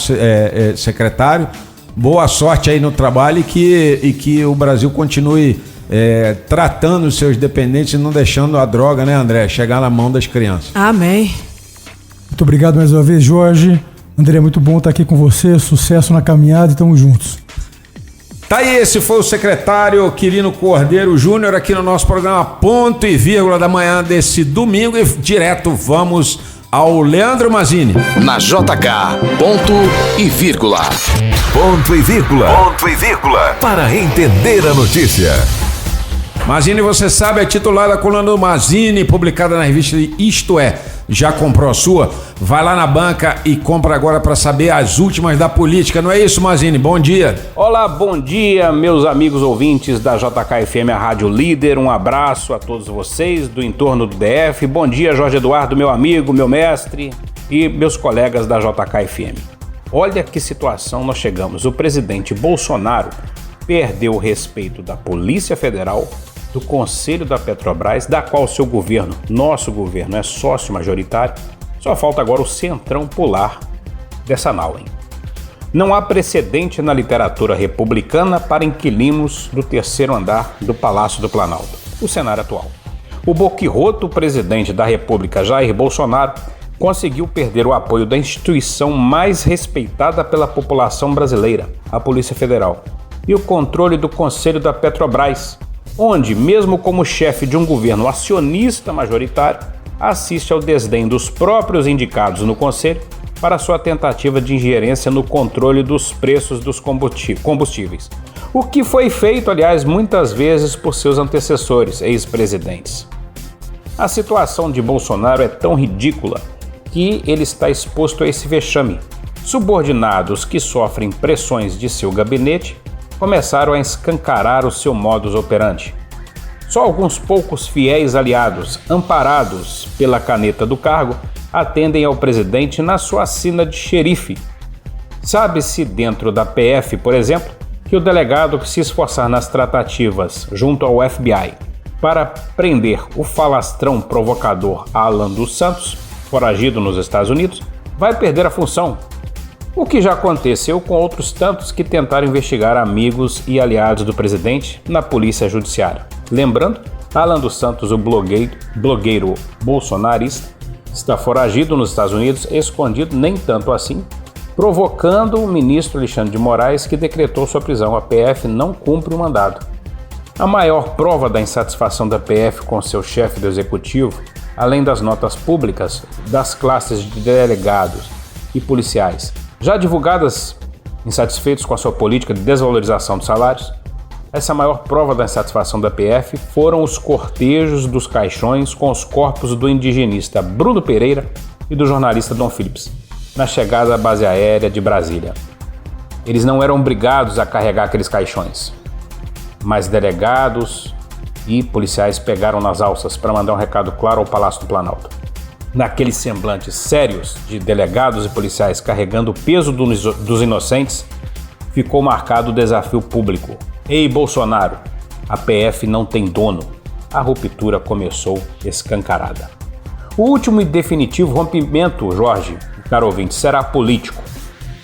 secretário. Boa sorte aí no trabalho e que o Brasil continue tratando os seus dependentes e não deixando a droga, né, André, chegar na mão das crianças. Amém. Muito obrigado mais uma vez, Jorge. André, muito bom estar aqui com você. Sucesso na caminhada e tamo juntos. Tá aí, esse foi o secretário Quirino Cordeiro Júnior aqui no nosso programa Ponto e Vírgula da manhã desse domingo, e direto vamos ao Leandro Mazzini. Na JK, ponto e vírgula. Ponto e vírgula. Ponto e vírgula. Para entender a notícia. Mazzini, você sabe, é titular da coluna do Mazzini, publicada na revista Isto É. Já comprou a sua? Vai lá na banca e compra agora para saber as últimas da política. Não é isso, Mazzini? Bom dia. Olá, bom dia, meus amigos ouvintes da JK-FM, a Rádio Líder. Um abraço a todos vocês do entorno do DF. Bom dia, Jorge Eduardo, meu amigo, meu mestre e meus colegas da JK-FM. Olha que situação nós chegamos. O presidente Bolsonaro perdeu o respeito da Polícia Federal, do Conselho da Petrobras, da qual seu governo, nosso governo, é sócio majoritário. Só falta agora o centrão pular dessa nau, hein? Não há precedente na literatura republicana para inquilinos do terceiro andar do Palácio do Planalto, o cenário atual. O boquirroto presidente da República, Jair Bolsonaro, conseguiu perder o apoio da instituição mais respeitada pela população brasileira, a Polícia Federal, e o controle do Conselho da Petrobras, onde, mesmo como chefe de um governo acionista majoritário, assiste ao desdém dos próprios indicados no Conselho para sua tentativa de ingerência no controle dos preços dos combustíveis. O que foi feito, aliás, muitas vezes por seus antecessores, ex-presidentes. A situação de Bolsonaro é tão ridícula que ele está exposto a esse vexame. Subordinados que sofrem pressões de seu gabinete começaram a escancarar o seu modus operandi. Só alguns poucos fiéis aliados, amparados pela caneta do cargo, atendem ao presidente na sua sina de xerife. Sabe-se dentro da PF, por exemplo, que o delegado que se esforçar nas tratativas junto ao FBI para prender o falastrão provocador Alan dos Santos, foragido nos Estados Unidos, vai perder a função. O que já aconteceu com outros tantos que tentaram investigar amigos e aliados do presidente na polícia judiciária. Lembrando, Alan dos Santos, o blogueiro bolsonarista, está foragido nos Estados Unidos, escondido nem tanto assim, provocando o ministro Alexandre de Moraes, que decretou sua prisão. A PF não cumpre o mandado. A maior prova da insatisfação da PF com seu chefe do executivo, além das notas públicas das classes de delegados e policiais, já divulgadas insatisfeitos com a sua política de desvalorização dos salários, essa maior prova da insatisfação da PF foram os cortejos dos caixões com os corpos do indigenista Bruno Pereira e do jornalista Dom Phillips, na chegada à base aérea de Brasília. Eles não eram obrigados a carregar aqueles caixões, mas delegados e policiais pegaram nas alças para mandar um recado claro ao Palácio do Planalto. Naqueles semblantes sérios de delegados e policiais carregando o peso dos inocentes, ficou marcado o desafio público. Ei, Bolsonaro, a PF não tem dono. A ruptura começou escancarada. O último e definitivo rompimento, Jorge, caro ouvinte, será político.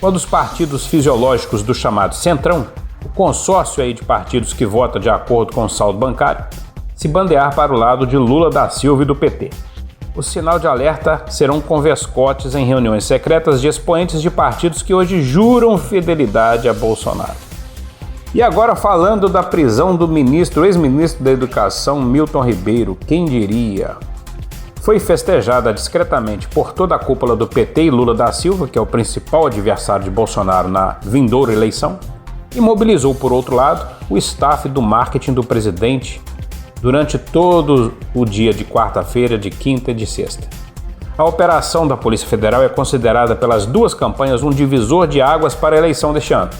Quando os partidos fisiológicos do chamado Centrão, o consórcio aí de partidos que vota de acordo com o saldo bancário, se bandear para o lado de Lula da Silva e do PT. O sinal de alerta serão converscotes em reuniões secretas de expoentes de partidos que hoje juram fidelidade a Bolsonaro. E agora falando da prisão do ex-ministro da Educação, Milton Ribeiro, quem diria? Foi festejada discretamente por toda a cúpula do PT e Lula da Silva, que é o principal adversário de Bolsonaro na vindoura eleição, e mobilizou, por outro lado, o staff do marketing do presidente durante todo o dia de quarta-feira, de quinta e de sexta. A operação da Polícia Federal é considerada pelas duas campanhas um divisor de águas para a eleição deste ano.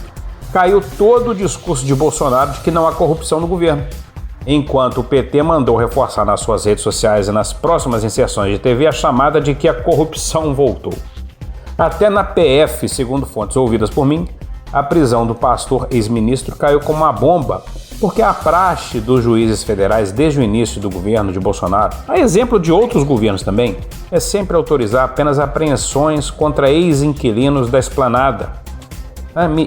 Caiu todo o discurso de Bolsonaro de que não há corrupção no governo, enquanto o PT mandou reforçar nas suas redes sociais e nas próximas inserções de TV a chamada de que a corrupção voltou. Até na PF, segundo fontes ouvidas por mim, a prisão do pastor ex-ministro caiu como uma bomba, porque a praxe dos juízes federais desde o início do governo de Bolsonaro, a exemplo de outros governos também, é sempre autorizar apenas apreensões contra ex-inquilinos da esplanada.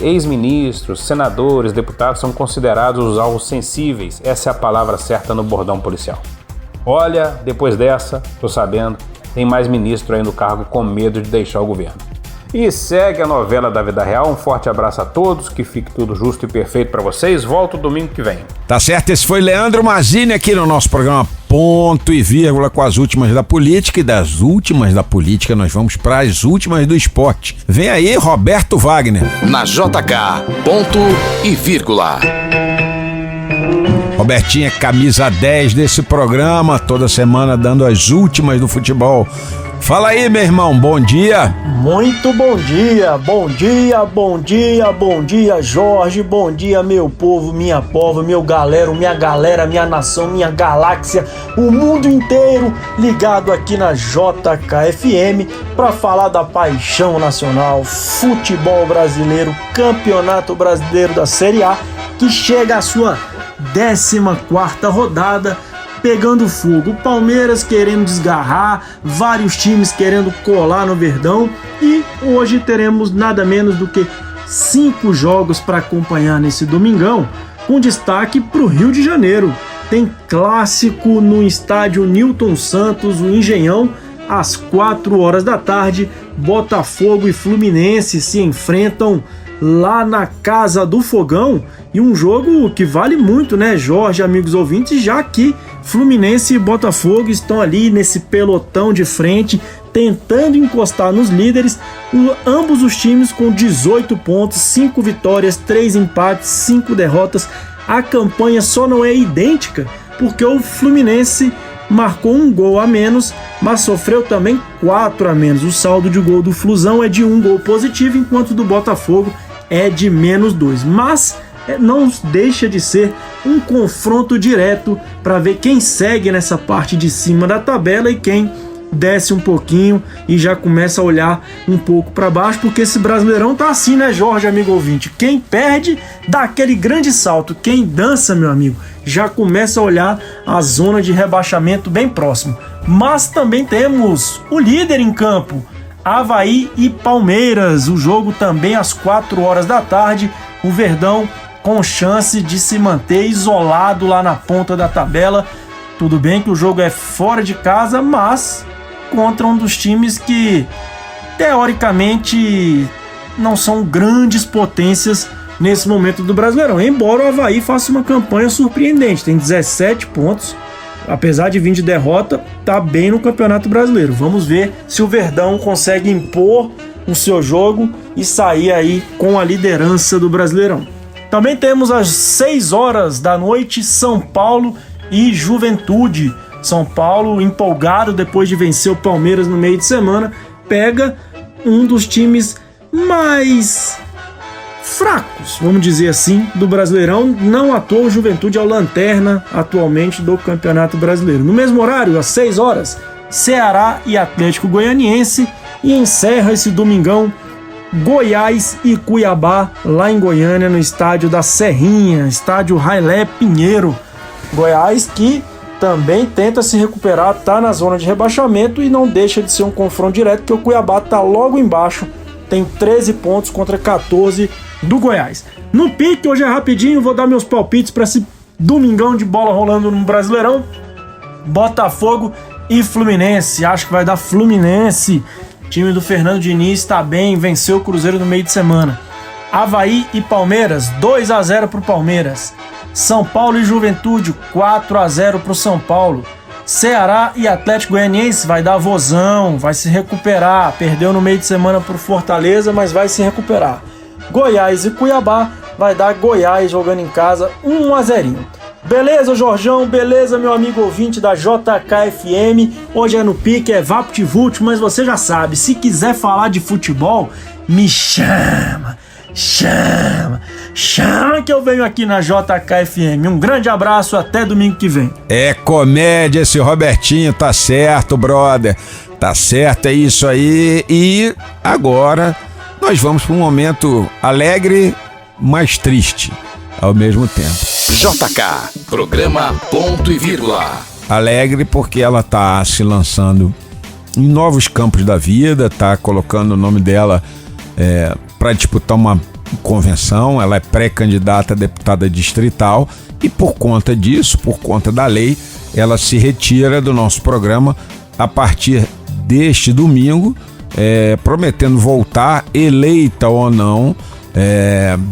Ex-ministros, senadores, deputados são considerados os alvos sensíveis, essa é a palavra certa no bordão policial. Olha, depois dessa, tô sabendo, tem mais ministro aí no cargo com medo de deixar o governo. E segue a novela da vida real. Um forte abraço a todos, que fique tudo justo e perfeito para vocês. Volto domingo que vem. Tá certo, esse foi Leandro Mazzini aqui no nosso programa Ponto e Vírgula com as últimas da política, e das últimas da política nós vamos para as últimas do esporte. Vem aí, Roberto Wagner. Na JK, Ponto e Vírgula. Robertinho é camisa 10 desse programa, toda semana dando as últimas do futebol. Fala aí, meu irmão, bom dia. Muito bom dia, bom dia, bom dia, bom dia, Jorge, bom dia, meu povo, meu galera, minha nação, minha galáxia, o mundo inteiro ligado aqui na JKFM para falar da paixão nacional, futebol brasileiro, Campeonato Brasileiro da Série A, que chega à sua 14ª rodada, pegando fogo. O Palmeiras querendo desgarrar, vários times querendo colar no Verdão, e hoje teremos nada menos do que 5 jogos para acompanhar nesse domingão, com destaque para o Rio de Janeiro. Tem clássico no estádio Newton Santos, o Engenhão, às 4 horas da tarde. Botafogo e Fluminense se enfrentam lá na Casa do Fogão, e um jogo que vale muito, né, Jorge, amigos ouvintes, já que Fluminense e Botafogo estão ali nesse pelotão de frente, tentando encostar nos líderes, ambos os times com 18 pontos, 5 vitórias, 3 empates, 5 derrotas. A campanha só não é idêntica porque o Fluminense marcou 1 gol a menos, mas sofreu também 4 a menos. O saldo de gol do Flusão é de 1 gol positivo, enquanto do Botafogo é de -2. Mas não deixa de ser um confronto direto para ver quem segue nessa parte de cima da tabela e quem desce um pouquinho e já começa a olhar um pouco para baixo, porque esse Brasileirão tá assim, né, Jorge, amigo ouvinte? Quem perde dá aquele grande salto, quem dança, meu amigo, já começa a olhar a zona de rebaixamento bem próximo. Mas também temos o líder em campo, Avaí e Palmeiras, o jogo também às 4 horas da tarde, o Verdão com chance de se manter isolado lá na ponta da tabela. Tudo bem que o jogo é fora de casa, mas contra um dos times que teoricamente não são grandes potências nesse momento do Brasileirão, embora o Avaí faça uma campanha surpreendente, tem 17 pontos, apesar de vir de derrota, tá bem no Campeonato Brasileiro. Vamos ver se o Verdão consegue impor o seu jogo e sair aí com a liderança do Brasileirão. Também temos às 6 horas da noite São Paulo e Juventude. São Paulo, empolgado depois de vencer o Palmeiras no meio de semana, pega um dos times mais fracos, vamos dizer assim, do Brasileirão. Não à toa, o Juventude é o lanterna atualmente do Campeonato Brasileiro. No mesmo horário, às 6 horas, Ceará e Atlético Goianiense. E encerra esse domingão Goiás e Cuiabá, lá em Goiânia, no estádio da Serrinha, estádio Railé Pinheiro. Goiás que também tenta se recuperar, tá na zona de rebaixamento e não deixa de ser um confronto direto, porque o Cuiabá tá logo embaixo, tem 13 pontos contra 14 do Goiás. No pique, hoje é rapidinho, vou dar meus palpites para esse domingão de bola rolando no Brasileirão. Botafogo e Fluminense, acho que vai dar Fluminense. O time do Fernando Diniz está bem, venceu o Cruzeiro no meio de semana. Avaí e Palmeiras, 2-0 pro Palmeiras. São Paulo e Juventude, 4-0 pro São Paulo. Ceará e Atlético Goianiense vai dar vozão, vai se recuperar. Perdeu no meio de semana pro Fortaleza, mas vai se recuperar. Goiás e Cuiabá vai dar Goiás jogando em casa, 1-0. Beleza, Jorjão? Beleza, meu amigo ouvinte da JKFM? Hoje é no pique, é VaptVult, mas você já sabe, se quiser falar de futebol, me chama que eu venho aqui na JKFM. Um grande abraço, até domingo que vem. É comédia esse Robertinho, tá certo, brother. Tá certo, é isso aí. E agora nós vamos para um momento alegre, mas triste ao mesmo tempo. JK, programa Ponto e Vírgula. Alegre porque ela tá se lançando em novos campos da vida, tá colocando o nome dela para disputar uma convenção. Ela é pré-candidata a deputada distrital e por conta disso, por conta da lei, ela se retira do nosso programa a partir deste domingo, prometendo voltar, eleita ou não,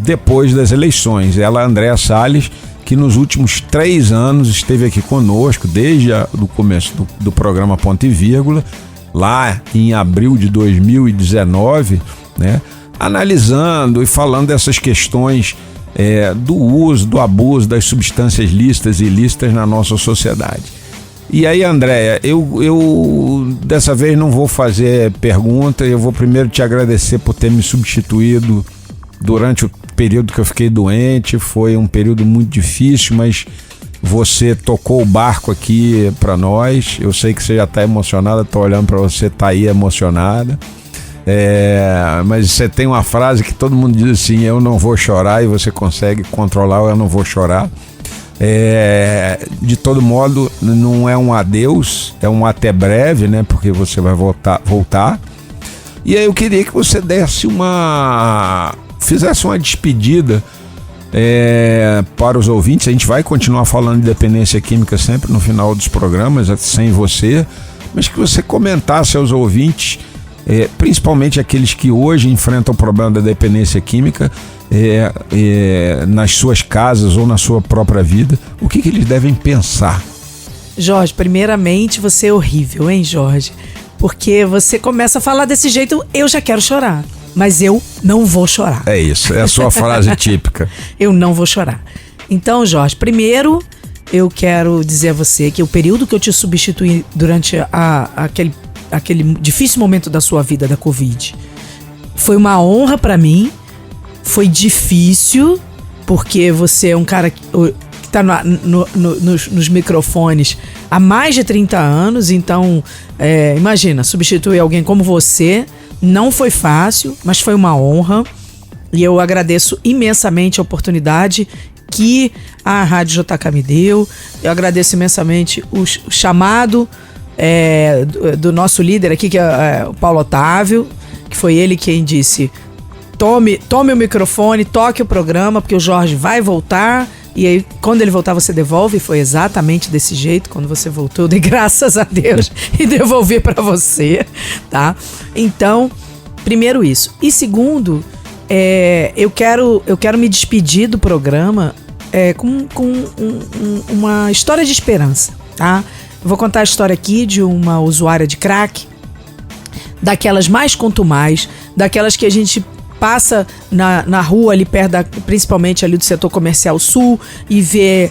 depois das eleições. Ela, Andréa Salles, que nos últimos 3 anos esteve aqui conosco, desde o começo do programa Ponto e Vírgula, lá em abril de 2019, né, analisando e falando dessas questões do uso, do abuso das substâncias lícitas e ilícitas na nossa sociedade. E aí, Andréa, eu dessa vez não vou fazer pergunta, eu vou primeiro te agradecer por ter me substituído durante o período que eu fiquei doente. Foi um período muito difícil, mas você tocou o barco aqui para nós. Eu sei que você já está emocionada, tô olhando para você, tá aí emocionada. Mas você tem uma frase que todo mundo diz assim: eu não vou chorar, e você consegue controlar o eu não vou chorar. De todo modo, não é um adeus, é um até breve, né? Porque você vai voltar. E aí eu queria que você fizesse uma despedida para os ouvintes. A gente vai continuar falando de dependência química sempre no final dos programas, sem você, mas que você comentasse aos ouvintes, principalmente aqueles que hoje enfrentam o problema da dependência química, nas suas casas ou na sua própria vida, o que eles devem pensar. Jorge, primeiramente, você é horrível, hein, Jorge? Porque você começa a falar desse jeito, eu já quero chorar. Mas eu não vou chorar. É isso, é a sua frase típica. Eu não vou chorar. Então, Jorge, primeiro, eu quero dizer a você que o período que eu te substituí durante aquele difícil momento da sua vida da Covid foi uma honra pra mim. Foi difícil, porque você é um cara que tá nos microfones há mais de 30 anos, então imagina, substituir alguém como você não foi fácil, mas foi uma honra, e eu agradeço imensamente a oportunidade que a Rádio JK me deu. Eu agradeço imensamente o chamado do nosso líder aqui, que é o Paulo Otávio, que foi ele quem disse: tome o microfone, toque o programa, porque o Jorge vai voltar. E aí, quando ele voltar, você devolve. E foi exatamente desse jeito. Quando você voltou, eu dei graças a Deus e devolvi pra você, tá? Então, primeiro isso. E segundo, eu quero me despedir do programa com uma história de esperança, tá? Eu vou contar a história aqui de uma usuária de crack, daquelas mais contumais, daquelas que a gente passa na rua ali perto principalmente ali do setor comercial sul, e vê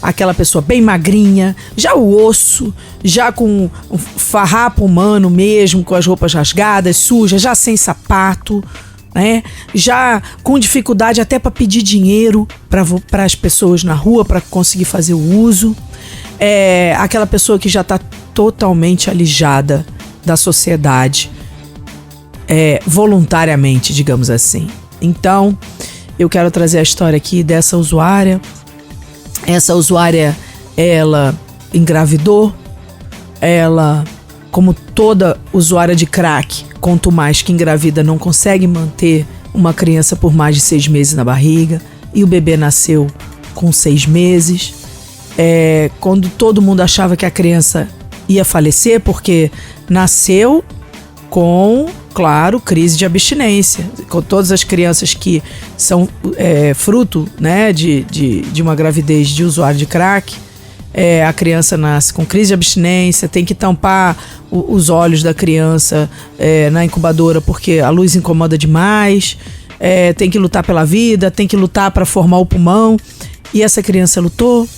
aquela pessoa bem magrinha, já o osso, já com um farrapo humano mesmo, com as roupas rasgadas, sujas, já sem sapato, né? Já com dificuldade até para pedir dinheiro para as pessoas na rua para conseguir fazer o uso. Aquela pessoa que já está totalmente alijada da sociedade, voluntariamente, digamos assim. Então, eu quero trazer a história aqui dessa usuária. Essa usuária, ela engravidou. Ela, como toda usuária de crack, quanto mais que engravida, não consegue manter uma criança por mais de 6 meses na barriga. E o bebê nasceu com 6 meses. Quando todo mundo achava que a criança ia falecer, porque nasceu com, claro, crise de abstinência. Com todas as crianças que são fruto, né, de uma gravidez de usuário de crack, a criança nasce com crise de abstinência, tem que tampar os olhos da criança na incubadora porque a luz incomoda demais, tem que lutar pela vida, tem que lutar para formar o pulmão. E essa criança lutou.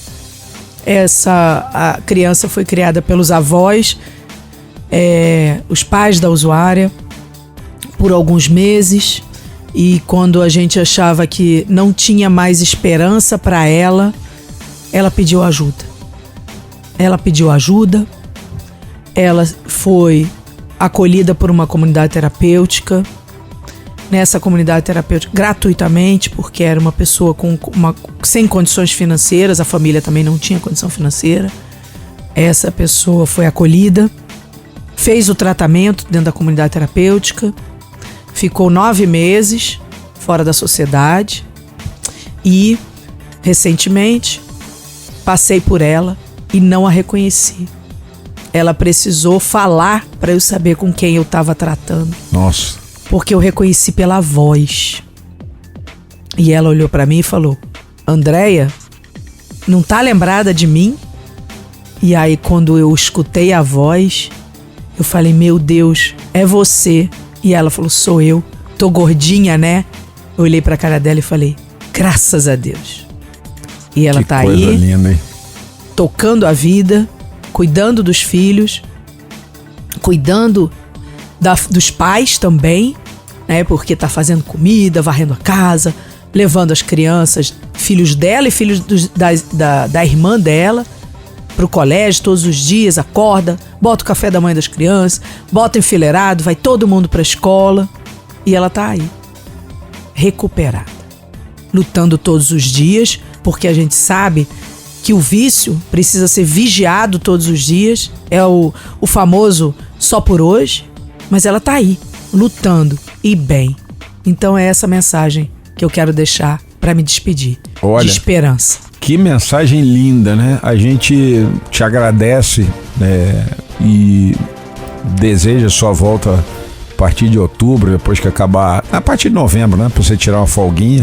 A criança foi criada pelos avós, os pais da usuária, por alguns meses, e quando a gente achava que não tinha mais esperança para ela pediu ajuda. Ela pediu ajuda, ela foi acolhida por uma comunidade terapêutica. Nessa comunidade terapêutica, gratuitamente, porque era uma pessoa sem condições financeiras, a família também não tinha condição financeira. Essa pessoa foi acolhida, fez o tratamento dentro da comunidade terapêutica, ficou 9 meses fora da sociedade e, recentemente, passei por ela e não a reconheci. Ela precisou falar para eu saber com quem eu estava tratando. Nossa. Porque eu reconheci pela voz. E ela olhou pra mim e falou: Andréia, não tá lembrada de mim? E aí, quando eu escutei a voz, eu falei: meu Deus, é você. E ela falou: sou eu. Tô gordinha, né? Eu olhei pra cara dela e falei: graças a Deus. E ela tá coisa aí, linda, hein? tocando a vida, cuidando dos filhos, cuidando dos pais também, né? Porque tá fazendo comida, varrendo a casa, levando as crianças, filhos dela e filhos da irmã dela, pro colégio todos os dias, acorda, bota o café da manhã das crianças, bota enfileirado, vai todo mundo pra escola. E ela tá aí, recuperada, lutando todos os dias, porque a gente sabe que o vício precisa ser vigiado todos os dias, é o famoso só por hoje. Mas ela tá aí, lutando, e bem. Então é essa mensagem que eu quero deixar para me despedir. Olha, de esperança. Que mensagem linda, né? A gente te agradece e deseja sua volta a partir de outubro, depois que acabar... A partir de novembro, né? Pra você tirar uma folguinha.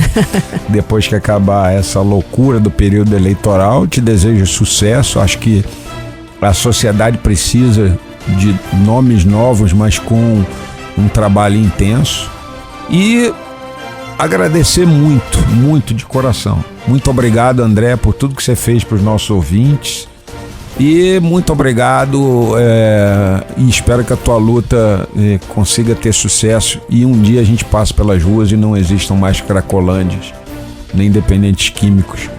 Depois que acabar essa loucura do período eleitoral, te desejo sucesso. Acho que a sociedade precisa de nomes novos, mas com um trabalho intenso. E agradecer muito de coração. Muito obrigado, André, por tudo que você fez para os nossos ouvintes. E muito obrigado e espero que a tua luta consiga ter sucesso e um dia a gente passe pelas ruas e não existam mais cracolândias, nem dependentes químicos.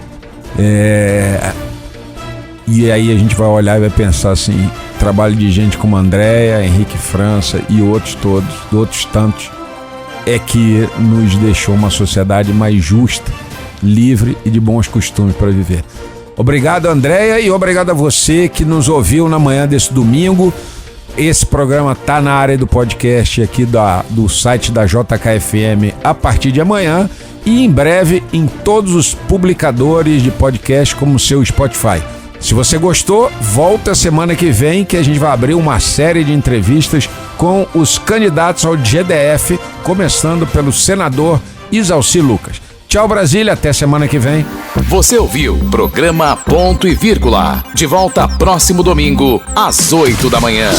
E aí a gente vai olhar e vai pensar assim, trabalho de gente como Andréia, Henrique França e outros tantos, é que nos deixou uma sociedade mais justa, livre e de bons costumes para viver. Obrigado, Andréia, e obrigado a você que nos ouviu na manhã desse domingo. Esse programa tá na área do podcast aqui do site da JKFM a partir de amanhã e em breve em todos os publicadores de podcast como o seu Spotify. Se você gostou, volta semana que vem que a gente vai abrir uma série de entrevistas com os candidatos ao GDF, começando pelo senador Isalci Lucas. Tchau, Brasília, até semana que vem. Você ouviu programa Ponto e Vírgula. De volta próximo domingo, às 8 da manhã.